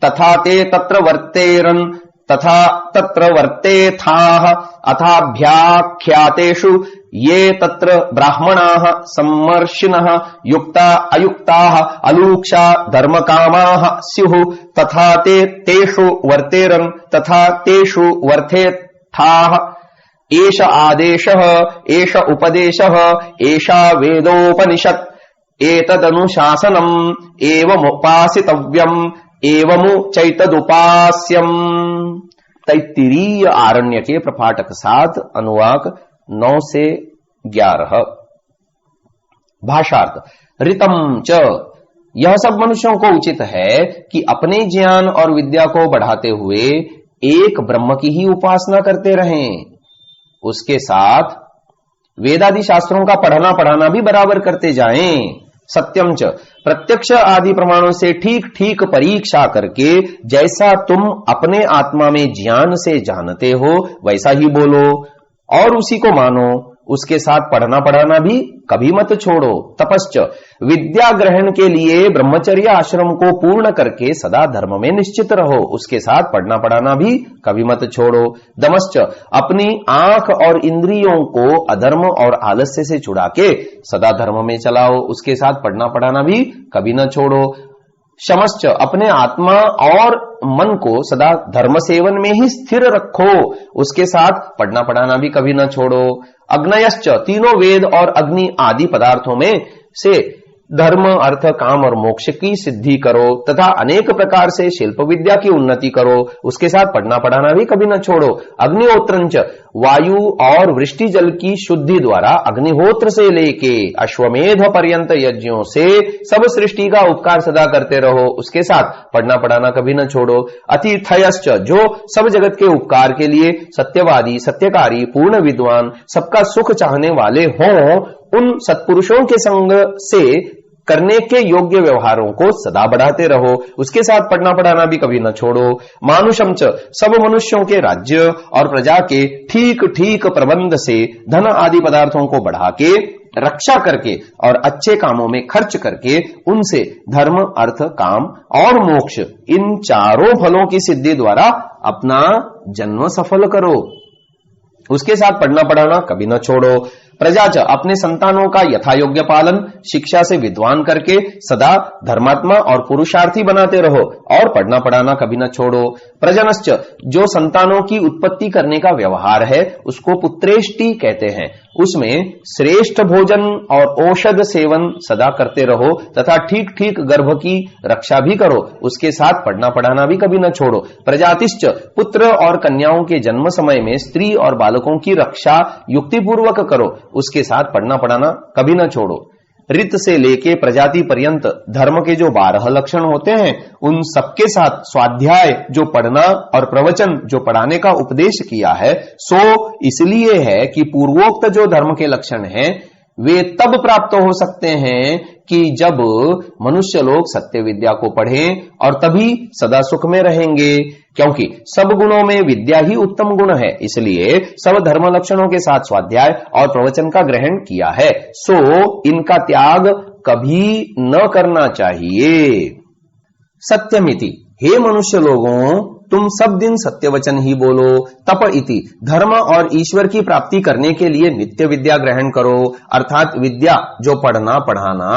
तथा ते तत्र वर्तेरन्, तथा तत्र वर्तेथाः, अथाभ्याख्यातेषु ये तत्र ब्राह्मणाः सम्मर्शिनः युक्ता अयुक्ताः अलूक्षा धर्मकामाः स्युः, तथा ते तेषु वर्तेरन्, तथा तेषु वर्तेथाः। एष आदेशः, एष उपदेशः, एषा वेदोपनिषत्, एतदनुशासनम् एवमुपासितव्यम्, एवमुचैतदुपास्यम्। तैत्तिरीय आरण्य के प्रपाठक 7 अनुवाक 9 से 11। भाषार्थ। ऋतम च, यह सब मनुष्यों को उचित है कि अपने ज्ञान और विद्या को बढ़ाते हुए एक ब्रह्म की ही उपासना करते रहें, उसके साथ वेदादि शास्त्रों का पढ़ना पढ़ाना भी बराबर करते जाएं। सत्यम च, प्रत्यक्ष आदि प्रमाणों से ठीक ठीक परीक्षा करके जैसा तुम अपने आत्मा में ज्ञान से जानते हो वैसा ही बोलो और उसी को मानो, उसके साथ पढ़ना पढ़ाना भी कभी मत छोड़ो। तपश्च, विद्या ग्रहण के लिए ब्रह्मचर्य आश्रम को पूर्ण करके सदा धर्म में निश्चित रहो, उसके साथ पढ़ना पढ़ाना भी कभी मत छोड़ो। दमश्च, अपनी आंख और इंद्रियों को अधर्म और आलस्य से छुड़ा के सदा धर्म में चलाओ, उसके साथ पढ़ना पढ़ाना भी कभी न छोड़ो। शमश्च, अपने आत्मा और मन को सदा धर्म सेवन में ही स्थिर रखो, उसके साथ पढ़ना पढ़ाना भी कभी न छोड़ो। अग्नयश्च, तीनों वेद और अग्नि आदि पदार्थों में से धर्म अर्थ काम और मोक्ष की सिद्धि करो तथा अनेक प्रकार से शिल्प विद्या की उन्नति करो, उसके साथ पढ़ना पढ़ाना भी कभी न छोड़ो। अग्निहोत्रंच, वायु और वृष्टि जल की शुद्धि द्वारा अग्निहोत्र से लेके अश्वमेध पर्यंत यज्ञों से सब सृष्टि का उपकार सदा करते रहो, उसके साथ पढ़ना पढ़ाना कभी न छोड़ो। अतिथयश्च, जो सब जगत के उपकार के लिए सत्यवादी सत्यकारी पूर्ण विद्वान सबका सुख चाहने वाले हों, उन सत्पुरुषों के संग से करने के योग्य व्यवहारों को सदा बढ़ाते रहो, उसके साथ पढ़ना पढ़ाना भी कभी न छोड़ो। मानुषम च, सब मनुष्यों के राज्य और प्रजा के ठीक ठीक प्रबंध से धन आदि पदार्थों को बढ़ा के रक्षा करके और अच्छे कामों में खर्च करके उनसे धर्म, अर्थ, काम और मोक्ष इन चारों फलों की सिद्धि द्वारा अपना जन्म सफल करो। उसके साथ पढ़ना पढ़ाना कभी न छोड़ो। प्रजाच अपने संतानों का यथायोग्य पालन शिक्षा से विद्वान करके सदा धर्मात्मा और पुरुषार्थी बनाते रहो और पढ़ना पढ़ाना कभी न छोड़ो। प्रजनश्च जो संतानों की उत्पत्ति करने का व्यवहार है उसको पुत्रेष्टि कहते हैं। उसमें श्रेष्ठ भोजन और औषध सेवन सदा करते रहो तथा ठीक ठीक गर्भ की रक्षा भी करो। उसके साथ पढ़ना पढ़ाना भी कभी न छोड़ो। प्रजातिश्च पुत्र और कन्याओं के जन्म समय में स्त्री और बालकों की रक्षा युक्तिपूर्वक करो। उसके साथ पढ़ना पढ़ाना कभी न छोड़ो। ऋत से लेके प्रजाति पर्यंत धर्म के जो 12 लक्षण होते हैं उन सबके साथ स्वाध्याय जो पढ़ना और प्रवचन जो पढ़ाने का उपदेश किया है सो इसलिए है कि पूर्वोक्त जो धर्म के लक्षण हैं वे तब प्राप्त हो सकते हैं कि जब मनुष्य लोग सत्य विद्या को पढ़ें और तभी सदा सुख में रहेंगे, क्योंकि सब गुणों में विद्या ही उत्तम गुण है। इसलिए सब धर्म लक्षणों के साथ स्वाध्याय और प्रवचन का ग्रहण किया है, सो इनका त्याग कभी न करना चाहिए। सत्यमिति, हे मनुष्य लोगों, तुम सब दिन सत्य वचन ही बोलो। तप इति, धर्म और ईश्वर की प्राप्ति करने के लिए नित्य विद्या ग्रहण करो, अर्थात विद्या जो पढ़ना पढ़ाना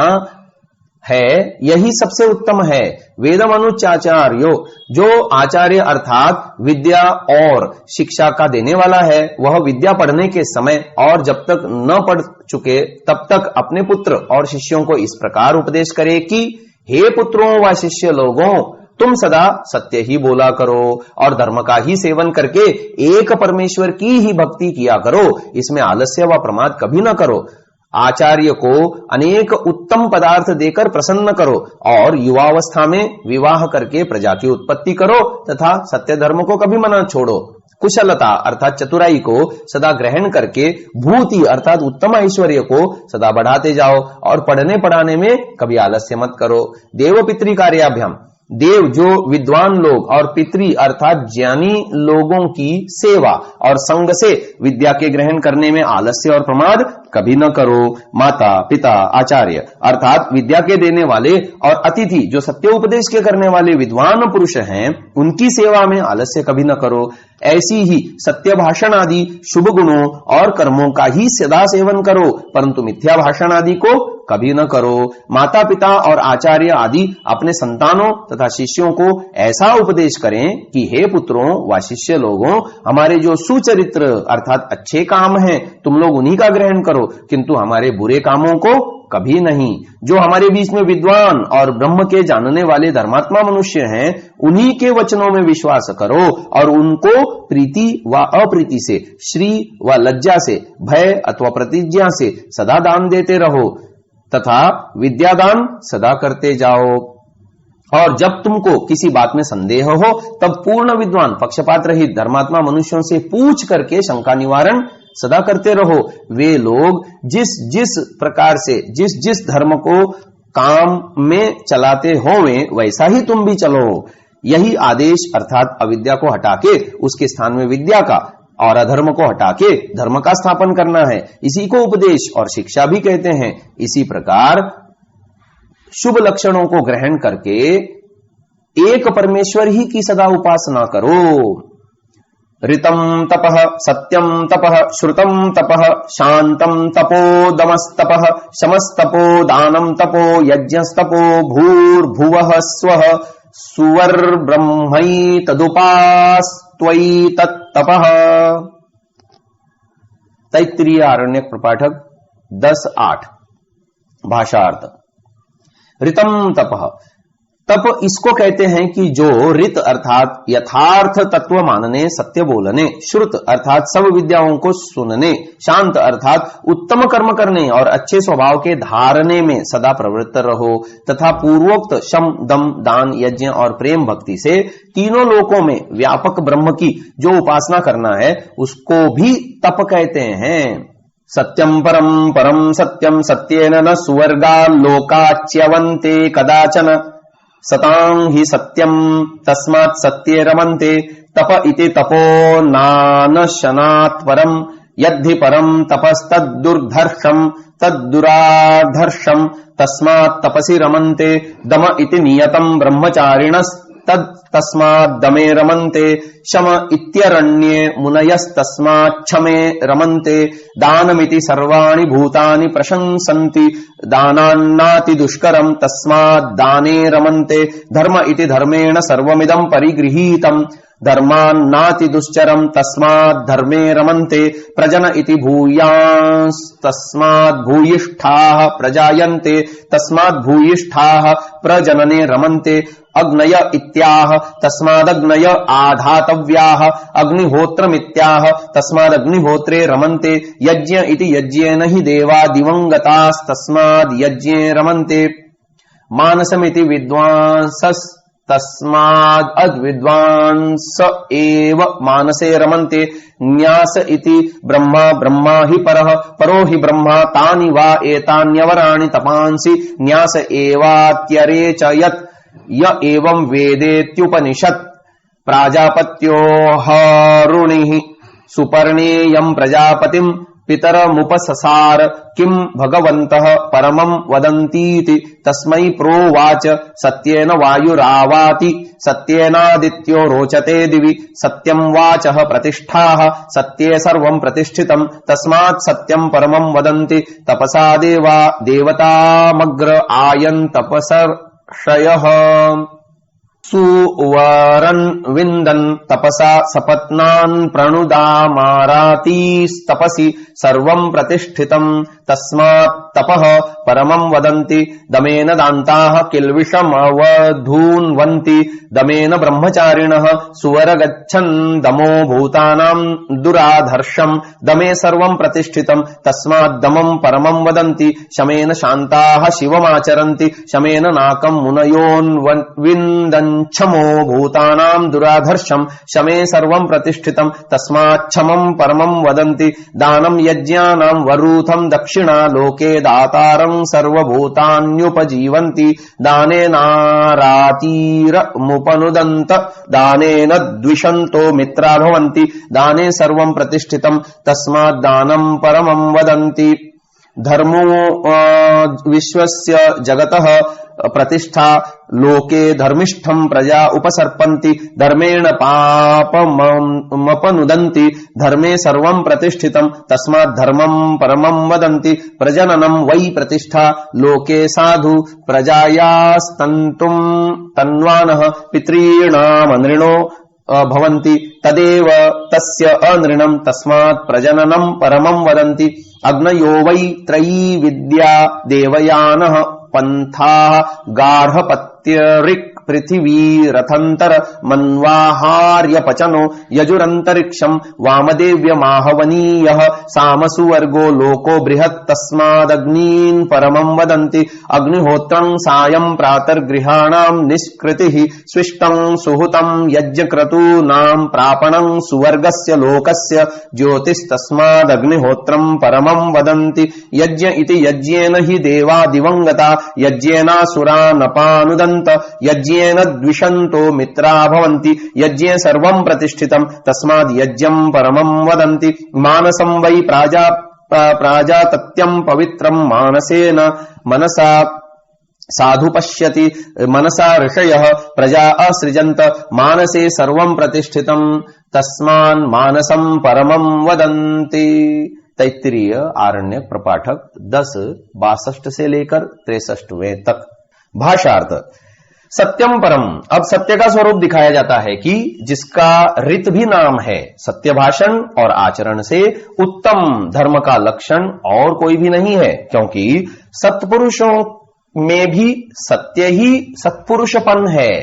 है यही सबसे उत्तम है। वेदमनुचाचार्यो, जो आचार्य अर्थात विद्या और शिक्षा का देने वाला है वह विद्या पढ़ने के समय और जब तक न पढ़ चुके तब तक अपने पुत्र और शिष्यों को इस प्रकार उपदेश करे कि हे पुत्रों व शिष्य लोगों, तुम सदा सत्य ही बोला करो और धर्म का ही सेवन करके एक परमेश्वर की ही भक्ति किया करो। इसमें आलस्य व प्रमाद कभी न करो। आचार्य को अनेक उत्तम पदार्थ देकर प्रसन्न करो और युवावस्था में विवाह करके प्रजा की उत्पत्ति करो तथा सत्य धर्म को कभी मना छोड़ो। कुशलता अर्थात चतुराई को सदा ग्रहण करके भूति अर्थात उत्तम ऐश्वर्य को सदा बढ़ाते जाओ और पढ़ने पढ़ाने में कभी आलस्य मत करो। देव पितृ कार्याभ्याम, देव जो विद्वान लोग और पितृ अर्थात ज्ञानी लोगों की सेवा और संग से विद्या के ग्रहण करने में आलस्य और प्रमाद कभी न करो। माता पिता आचार्य अर्थात विद्या के देने वाले और अतिथि जो सत्य उपदेश के करने वाले विद्वान पुरुष हैं उनकी सेवा में आलस्य कभी न करो। ऐसी ही सत्य भाषण आदि शुभ गुणों और कर्मों का ही सदा सेवन करो, परंतु मिथ्या भाषण आदि को कभी न करो। माता पिता और आचार्य आदि अपने संतानों तथा शिष्यों को ऐसा उपदेश करें कि हे पुत्रों व शिष्य लोगों, हमारे जो सुचरित्र अर्थात अच्छे काम हैं तुम लोग उन्हीं का ग्रहण करो, किंतु हमारे बुरे कामों को कभी नहीं। जो हमारे बीच में विद्वान और ब्रह्म के जानने वाले धर्मात्मा मनुष्य हैं उन्हीं के वचनों में विश्वास करो और उनको प्रीति व अप्रीति से, श्री व लज्जा से, भय अथवा प्रतिज्ञा से सदा दान देते रहो तथा विद्यादान सदा करते जाओ। और जब तुमको किसी बात में संदेह हो तब पूर्ण विद्वान पक्षपात रहित धर्मात्मा मनुष्यों से पूछ करके शंका निवारण सदा करते रहो। वे लोग जिस जिस प्रकार से जिस जिस धर्म को काम में चलाते होवे वैसा ही तुम भी चलो। यही आदेश अर्थात अविद्या को हटा के उसके स्थान में विद्या का और अधर्म को हटा के धर्म का स्थापन करना है। इसी को उपदेश और शिक्षा भी कहते हैं। इसी प्रकार शुभ लक्षणों को ग्रहण करके एक परमेश्वर ही की सदा उपासना करो। ऋतम तपः, सत्यम तपः, श्रुतम तपः, शांतम तपो, दमस्तपः, शमस्तपो, दानम तपो, यज्ञस्तपो, भूर्भुवः स्वः, सुवर्ब्रह्मै तदुपास्त्वयि तत्तपः। तैत्तिरीय आरण्यक प्रपाठक 10:8 भाषार्थ। ऋतम तपः, तप इसको कहते हैं कि जो ऋत अर्थात यथार्थ तत्व मानने, सत्य बोलने, श्रुत अर्थात सब विद्याओं को सुनने, शांत अर्थात उत्तम कर्म करने और अच्छे स्वभाव के धारने में सदा प्रवृत्त रहो तथा पूर्वोक्त शम, दम, दान, यज्ञ और प्रेम भक्ति से तीनों लोकों में व्यापक ब्रह्म की जो उपासना करना है उसको भी तप कहते हैं। सत्यम परम परम सत्यम सत्येन न सुवर्गा लोकाच्यवन्ते कदाचन सतां हि सत्यम तस्मात् सत्ये रमन्ते। तप इति तपो नानशनात् परम यद्धि परम तपस्तद्दुर्धर्षम तद्दुराधर्षम तस्मात् तपसि रमन्ते दम इति नियतम ब्रह्मचारिणस् तस्मात् दमे रमन्ते शम इत्यरण्ये मुनयस्तस्मात् क्षमे रमन्ते दानमिति सर्वाणि भूतानि प्रशंसन्ति दानान्नाति दुष्करम् तस्मात् दाने रमन्ते धर्म इति धर्मेण सर्वमिदं परिगृहीतम् धर्मान्नाति दुश्चरम् तस्मात् धर्मे रमन्ते प्रजन इति भूयांस्तस्मात् भूयिष्ठाः प्रजायन्ते तस्मात् भूयिष्ठाः प्रजनने रमन्ते अग्नय इत्याह तस्मादग्नय आधातव्याः अग्निहोत्रमित्याह तस्मादग्निहोत्रे रमन्ते यज्ञ इति यज्ञेन हि देवा दिवंगतास्तस्माद् यज्ञे रमन्ते मानसमिति विद्वांसस् तस्माद् अद्विद्वांस एव मानसे रमन्ते न्यास इति ब्रह्मा ब्रह्मा हि परः परो हि ब्रह्मा तानि वा एतान्यवराणि तपांसि न्यास एवात्यरेचयत् य एवं वेदेत्युपनिषत् प्राजापत्यो हरुणिः सुपर्णेयं प्रजापतिम् पितरमुपससार किम् भगवन्तः परमम् वदन्तीति तस्मै प्रोवाच सत्येन वायुरावाति सत्येनादित्यो रोचते दिवि सत्यम् वाचः प्रतिष्ठाः सत्ये सर्वम् प्रतिष्ठितम् तस्मात् सत्यम् परमम् वदन्ति तपसा देवा देवतामग्र आयन् तपसर्षयः सुवरन् विन्दन् तपसा सपत्नान् प्रणुदामारातीस्तपसि सर्वम् प्रतिष्ठितम् तस्मात् तपः परमम् वदन्ति दमेन दान्ताः किल्विषमवधून्वन्ति दमेन ब्रह्मचारिणः सुवर गच्छन् दमो भूतानाम् दुराधर्षम् दमे सर्वम् प्रतिष्ठितम् तस्मात् दमम् परमम् वदन्ति शमेन शान्ताः शिवमाचरन्ति शमेन नाकम् मुनयोन्विन्दन्छमो भूतानाम् दुराधर्षम् शमे सर्वम् प्रतिष्ठितम् तस्मात् क्षमम् परमम् वदन्ति दानम् यज्ञानाम् वरूथम् दक्षिणा लोके दातारम् सर्वभूतान्युपजीवन्ति दानेनारातीरमुपनुदन्त दानेन द्विषन्तो मित्रा भवन्ति दाने सर्वम् प्रतिष्ठितम् तस्मात् दानम् परमम् वदन्ति धर्मो विश्वस्य जगतः प्रतिष्ठा लोके धर्मिष्ठम् प्रजा उपसर्पन्ति धर्मेण पापमपनुदन्ति धर्मे सर्वम् प्रतिष्ठितम् तस्मात् धर्मम् परमम् वदन्ति प्रजननम् वै प्रतिष्ठा लोके साधु प्रजायास्तन्तुम् तन्वानः पितॄणामनृणो भवन्ति तदेव तस्य अनृणम् तस्मात् प्रजननम् परमम् वदन्ति अग्नयो वै त्रयी विद्या देवयानः पंथाः गार्हपत्यऋक् पृथिवी रथंतर मन्वाहार्य पचनो यजुरंतरिक्षम वामदेव्य माहवनीयः सामसुवर्गो लोको बृहत् तस्मादग्नीन् परमं वदन्ति अग्निहोत्रं सायं प्रातर्गृहाणां निष्कृतिः स्विष्टं सुहुतं यज्ञक्रतूनां प्रापणं सुवर्गस्य लोकस्य ज्योतिस्तस्मादग्निहोत्रं परमं वदन्ति यज्ञ इति यज्ञेन हि देवा दिवंगता यज्ञेनासुरा नपानुदन्त यज्ञेन द्विषन्तो मित्रा भवन्ति यज्ञे सर्वं प्रतिष्ठितं तस्माद् यज्ञं परमं वदन्ति मानसं वै प्राजातत्यं पवित्रं मानसेन मनसा साधु पश्यति मनसा ऋषयः प्रजा असृजन्त मानसे सर्वं प्रतिष्ठितं तस्मान् मानसं परमं वदन्ति। तैत्तिरीय आरण्यक प्रपाठक 10:62 से लेकर 63वें तक। भाषार्थ सत्यम परम। अब सत्य का स्वरूप दिखाया जाता है कि जिसका ऋत भी नाम है, सत्य भाषण और आचरण से उत्तम धर्म का लक्षण और कोई भी नहीं है, क्योंकि सत्पुरुषों में भी सत्य ही सत्पुरुषपन है।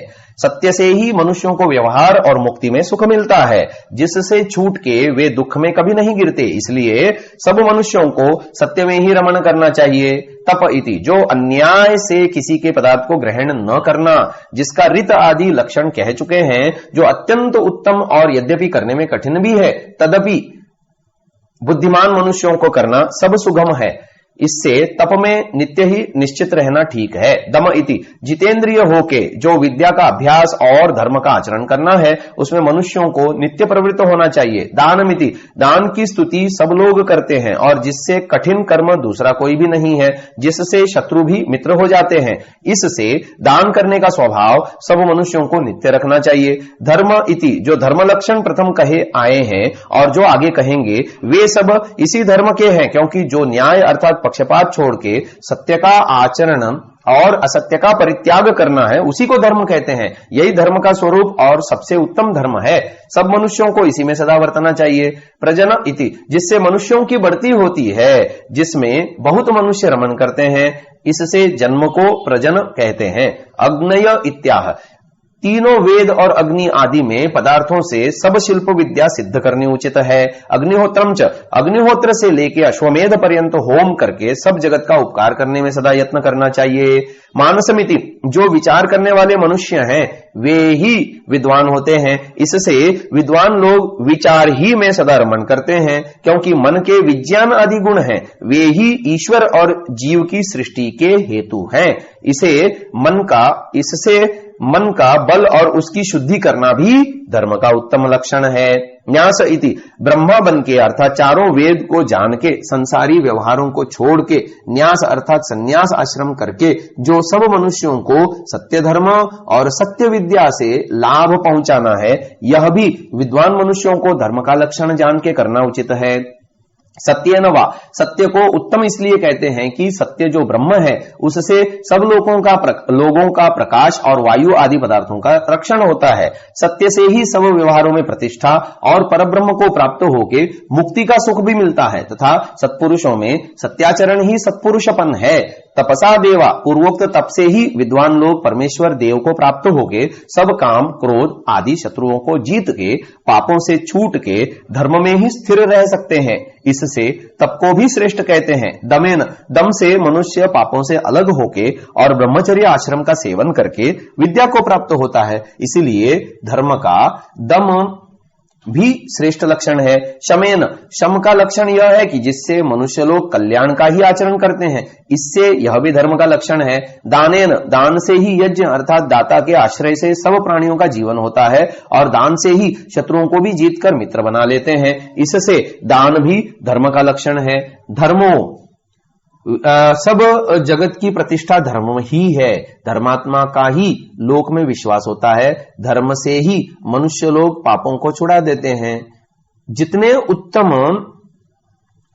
सत्य से ही मनुष्यों को व्यवहार और मुक्ति में सुख मिलता है, जिससे छूट के वे दुख में कभी नहीं गिरते। इसलिए सब मनुष्यों को सत्य में ही रमण करना चाहिए। तप इति, जो अन्याय से किसी के पदार्थ को ग्रहण न करना, जिसका ऋत आदि लक्षण कह चुके हैं, जो अत्यंत उत्तम और यद्यपि करने में कठिन भी है, तदपि बुद्धिमान मनुष्यों को करना सब सुगम है। इससे तप में नित्य ही निश्चित रहना ठीक है। दम इति जितेंद्रिय होके जो विद्या का अभ्यास और धर्म का आचरण करना है उसमें मनुष्यों को नित्य प्रवृत्त होना चाहिए। दानमिति दान की स्तुति सब लोग करते हैं और जिससे कठिन कर्म दूसरा कोई भी नहीं है, जिससे शत्रु भी मित्र हो जाते हैं। इससे दान करने का स्वभाव सब मनुष्यों को नित्य रखना चाहिए। धर्म इति जो धर्म लक्षण प्रथम कहे आए हैं और जो आगे कहेंगे वे सब इसी धर्म के हैं, क्योंकि जो न्याय अर्थात पक्षपात छोड़ के सत्य का आचरण और असत्य का परित्याग करना है उसी को धर्म कहते हैं। यही धर्म का स्वरूप और सबसे उत्तम धर्म है। सब मनुष्यों को इसी में सदा वर्तना चाहिए। प्रजन इति जिससे मनुष्यों की बढ़ती होती है, जिसमें बहुत मनुष्य रमण करते हैं, इससे जन्म को प्रजन कहते हैं। अग्नय इत्याह तीनों वेद और अग्नि आदि में पदार्थों से सब शिल्प विद्या सिद्ध करनी उचित है। अग्निहोत्रम च अग्निहोत्र से लेके अश्वमेध पर्यंत होम करके सब जगत का उपकार करने में सदा यत्न करना चाहिए। मानसमिति जो विचार करने वाले मनुष्य हैं वे ही विद्वान होते हैं। इससे विद्वान लोग विचार ही में सदा रमण करते हैं, क्योंकि मन के विज्ञान आदि गुण हैं वे ही ईश्वर और जीव की सृष्टि के हेतु हैं। इससे मन का बल और उसकी शुद्धि करना भी धर्म का उत्तम लक्षण है। न्यास इति ब्रह्मा बन के अर्थात चारों वेद को जान के संसारी व्यवहारों को छोड़ के न्यास अर्थात संन्यास आश्रम करके जो सब मनुष्यों को सत्य धर्म और सत्य विद्या से लाभ पहुंचाना है, यह भी विद्वान मनुष्यों को धर्म का लक्षण जान के करना उचित है। सत्य न वा सत्य को उत्तम इसलिए कहते हैं कि सत्य जो ब्रह्म है उससे सब लोगों का प्रकाश और वायु आदि पदार्थों का रक्षण होता है। सत्य से ही सब व्यवहारों में प्रतिष्ठा और परब्रह्म को प्राप्त होके मुक्ति का सुख भी मिलता है, तथा सत्पुरुषों में सत्याचरण ही सत्पुरुषपन है। तपसा देवा पूर्वोक्त तप से ही विद्वान लोग परमेश्वर देव को प्राप्त होके सब काम क्रोध आदि शत्रुओं को जीत के पापों से छूट के धर्म में ही स्थिर रह सकते हैं। इससे तप को भी श्रेष्ठ कहते हैं। दमेन दम से मनुष्य पापों से अलग होके और ब्रह्मचर्य आश्रम का सेवन करके विद्या को प्राप्त होता है, इसीलिए धर्म का दम भी श्रेष्ठ लक्षण है। शमेन शम का लक्षण यह है कि जिससे मनुष्य लोग कल्याण का ही आचरण करते हैं, इससे यह भी धर्म का लक्षण है। दानेन दान से ही यज्ञ अर्थात दाता के आश्रय से सब प्राणियों का जीवन होता है और दान से ही शत्रुओं को भी जीतकर मित्र बना लेते हैं, इससे दान भी धर्म का लक्षण है। धर्मो सब जगत की प्रतिष्ठा धर्म ही है। धर्मात्मा का ही लोक में विश्वास होता है। धर्म से ही मनुष्य लोग पापों को छुड़ा देते हैं। जितने उत्तम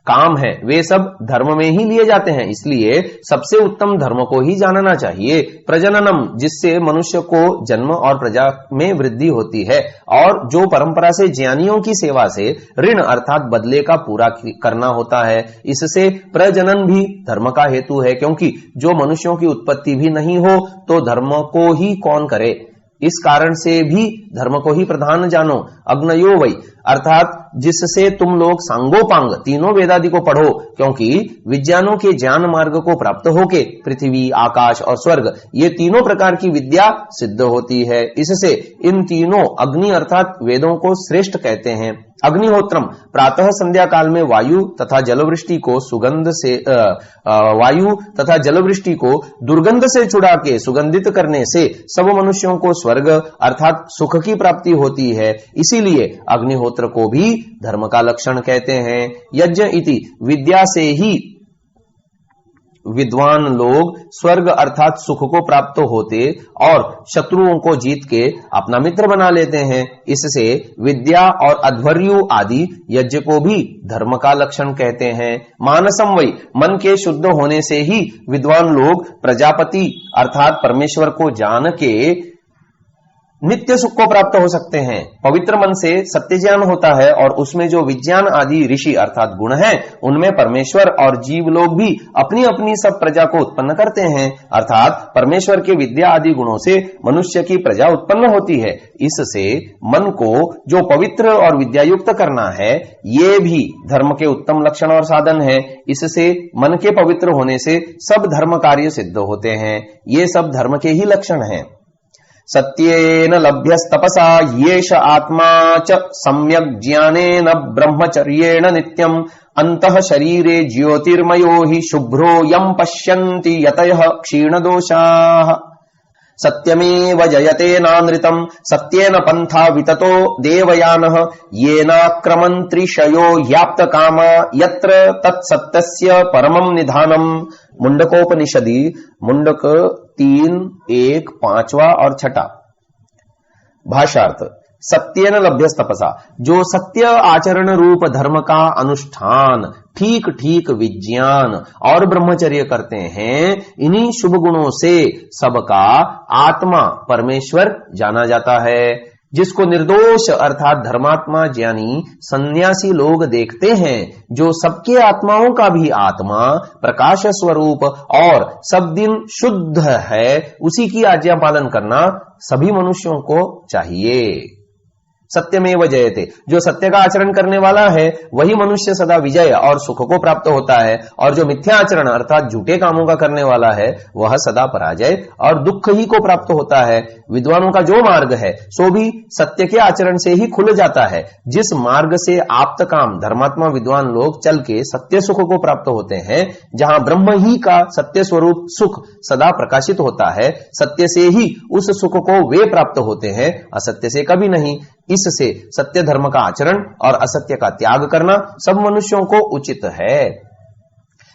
काम है वे सब धर्म में ही लिए जाते हैं, इसलिए सबसे उत्तम धर्म को ही जानना चाहिए। प्रजननम जिससे मनुष्य को जन्म और प्रजा में वृद्धि होती है, और जो परंपरा से ज्ञानियों की सेवा से ऋण अर्थात बदले का पूरा करना होता है, इससे प्रजनन भी धर्म का हेतु है, क्योंकि जो मनुष्यों की उत्पत्ति भी नहीं हो तो धर्म को ही कौन करे। इस कारण से भी धर्म को ही प्रधान जानो। अग्नयो वै अर्थात जिससे तुम लोग सांगोपांग तीनों वेदादि को पढ़ो, क्योंकि विज्ञानों के ज्ञान मार्ग को प्राप्त होके पृथ्वी आकाश और स्वर्ग ये तीनों प्रकार की विद्या सिद्ध होती है। इससे इन तीनों अग्नि अर्थात वेदों को श्रेष्ठ कहते हैं। अग्निहोत्रम प्रातः संध्या काल में वायु तथा जलवृष्टि को दुर्गंध से छुड़ा के सुगंधित करने से सब मनुष्यों को स्वर्ग अर्थात सुख की प्राप्ति होती है, इसीलिए अग्निहोत्र को भी धर्म का लक्षण कहते हैं। यज्ञ इति विद्या से ही विद्वान लोग स्वर्ग अर्थात सुख को प्राप्त होते और शत्रुओं को जीत के अपना मित्र बना लेते हैं। इससे विद्या और अध्वर्यु आदि यज्ञ को भी धर्म का लक्षण कहते हैं। मानसम वै मन के शुद्ध होने से ही विद्वान लोग प्रजापति अर्थात परमेश्वर को जान के नित्य सुख को प्राप्त हो सकते हैं। पवित्र मन से सत्य ज्ञान होता है और उसमें जो विज्ञान आदि ऋषि अर्थात गुण हैं, उनमें परमेश्वर और जीव लोग भी अपनी अपनी सब प्रजा को उत्पन्न करते हैं, अर्थात परमेश्वर के विद्या आदि गुणों से मनुष्य की प्रजा उत्पन्न होती है। इससे मन को जो पवित्र और विद्यायुक्त करना है, ये भी धर्म के उत्तम लक्षण और साधन है। इससे मन के पवित्र होने से सब धर्म कार्य सिद्ध होते हैं। ये सब धर्म के ही लक्षण हैं। सत्येन लभ्यस्तपसा येष आत्मा च सम्यक् ज्ञानेन ब्रह्मचर्येण नित्यम् अंतः शरीरे ज्योतिर्मयो हि शुभ्रो यम पश्यन्ति यतयः क्षीणदोषाः सत्यमेव जयते नानृतम् सत्येन पंथा विततो देवयानः येनाक्रमन्त्रिशयो ह्याप्तकामा यत्र तत्सत्यस्य परमं निधानम्। मुंडकोपनिषदि मुंडक 3, 1, 5वां और 6। भाषार्थ सत्येन लभ्यस्तपसा, जो सत्य आचरण रूप धर्म का अनुष्ठान ठीक ठीक विज्ञान और ब्रह्मचर्य करते हैं, इन्हीं शुभ गुणों से सबका आत्मा परमेश्वर जाना जाता है। जिसको निर्दोष अर्थात धर्मात्मा ज्ञानी सन्यासी लोग देखते हैं, जो सबके आत्माओं का भी आत्मा प्रकाश स्वरूप और सब दिन शुद्ध है, उसी की आज्ञा पालन करना सभी मनुष्यों को चाहिए। सत्यमेव जयते, जो सत्य का आचरण करने वाला है वही मनुष्य सदा विजय और सुख को प्राप्त होता है, और जो मिथ्या आचरण अर्थात झूठे कामों का करने वाला है वह सदा पराजय और दुख ही को प्राप्त होता है। विद्वानों का जो मार्ग है सो भी सत्य के आचरण से ही खुल जाता है। जिस मार्ग से आप्त काम धर्मात्मा विद्वान लोग चल के सत्य सुख को प्राप्त होते हैं, जहां ब्रह्म ही का सत्य स्वरूप सुख सदा प्रकाशित होता है, सत्य से ही उस सुख को वे प्राप्त होते हैं, असत्य से कभी नहीं। इससे सत्य धर्म का आचरण और असत्य का त्याग करना सब मनुष्यों को उचित है।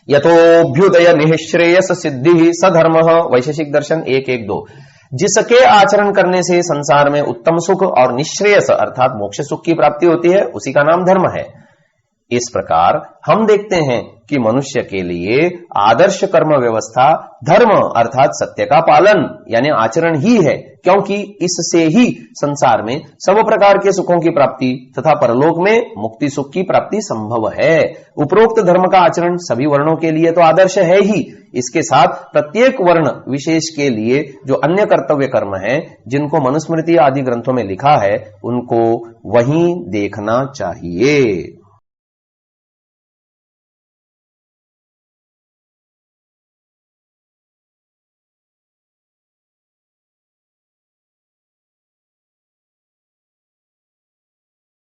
यथोभ्युदय निःश्रेयस सिद्धि सधर्म, वैशेषिक दर्शन 1.1.2। जिसके आचरण करने से संसार में उत्तम सुख और निःश्रेयस अर्थात मोक्ष सुख की प्राप्ति होती है, उसी का नाम धर्म है। इस प्रकार हम देखते हैं कि मनुष्य के लिए आदर्श कर्म व्यवस्था धर्म अर्थात सत्य का पालन यानी आचरण ही है, क्योंकि इससे ही संसार में सब प्रकार के सुखों की प्राप्ति तथा परलोक में मुक्ति सुख की प्राप्ति संभव है। उपरोक्त धर्म का आचरण सभी वर्णों के लिए तो आदर्श है ही, इसके साथ प्रत्येक वर्ण विशेष के लिए जो अन्य कर्तव्य कर्म है जिनको मनुस्मृति आदि ग्रंथों में लिखा है, उनको वहीं देखना चाहिए।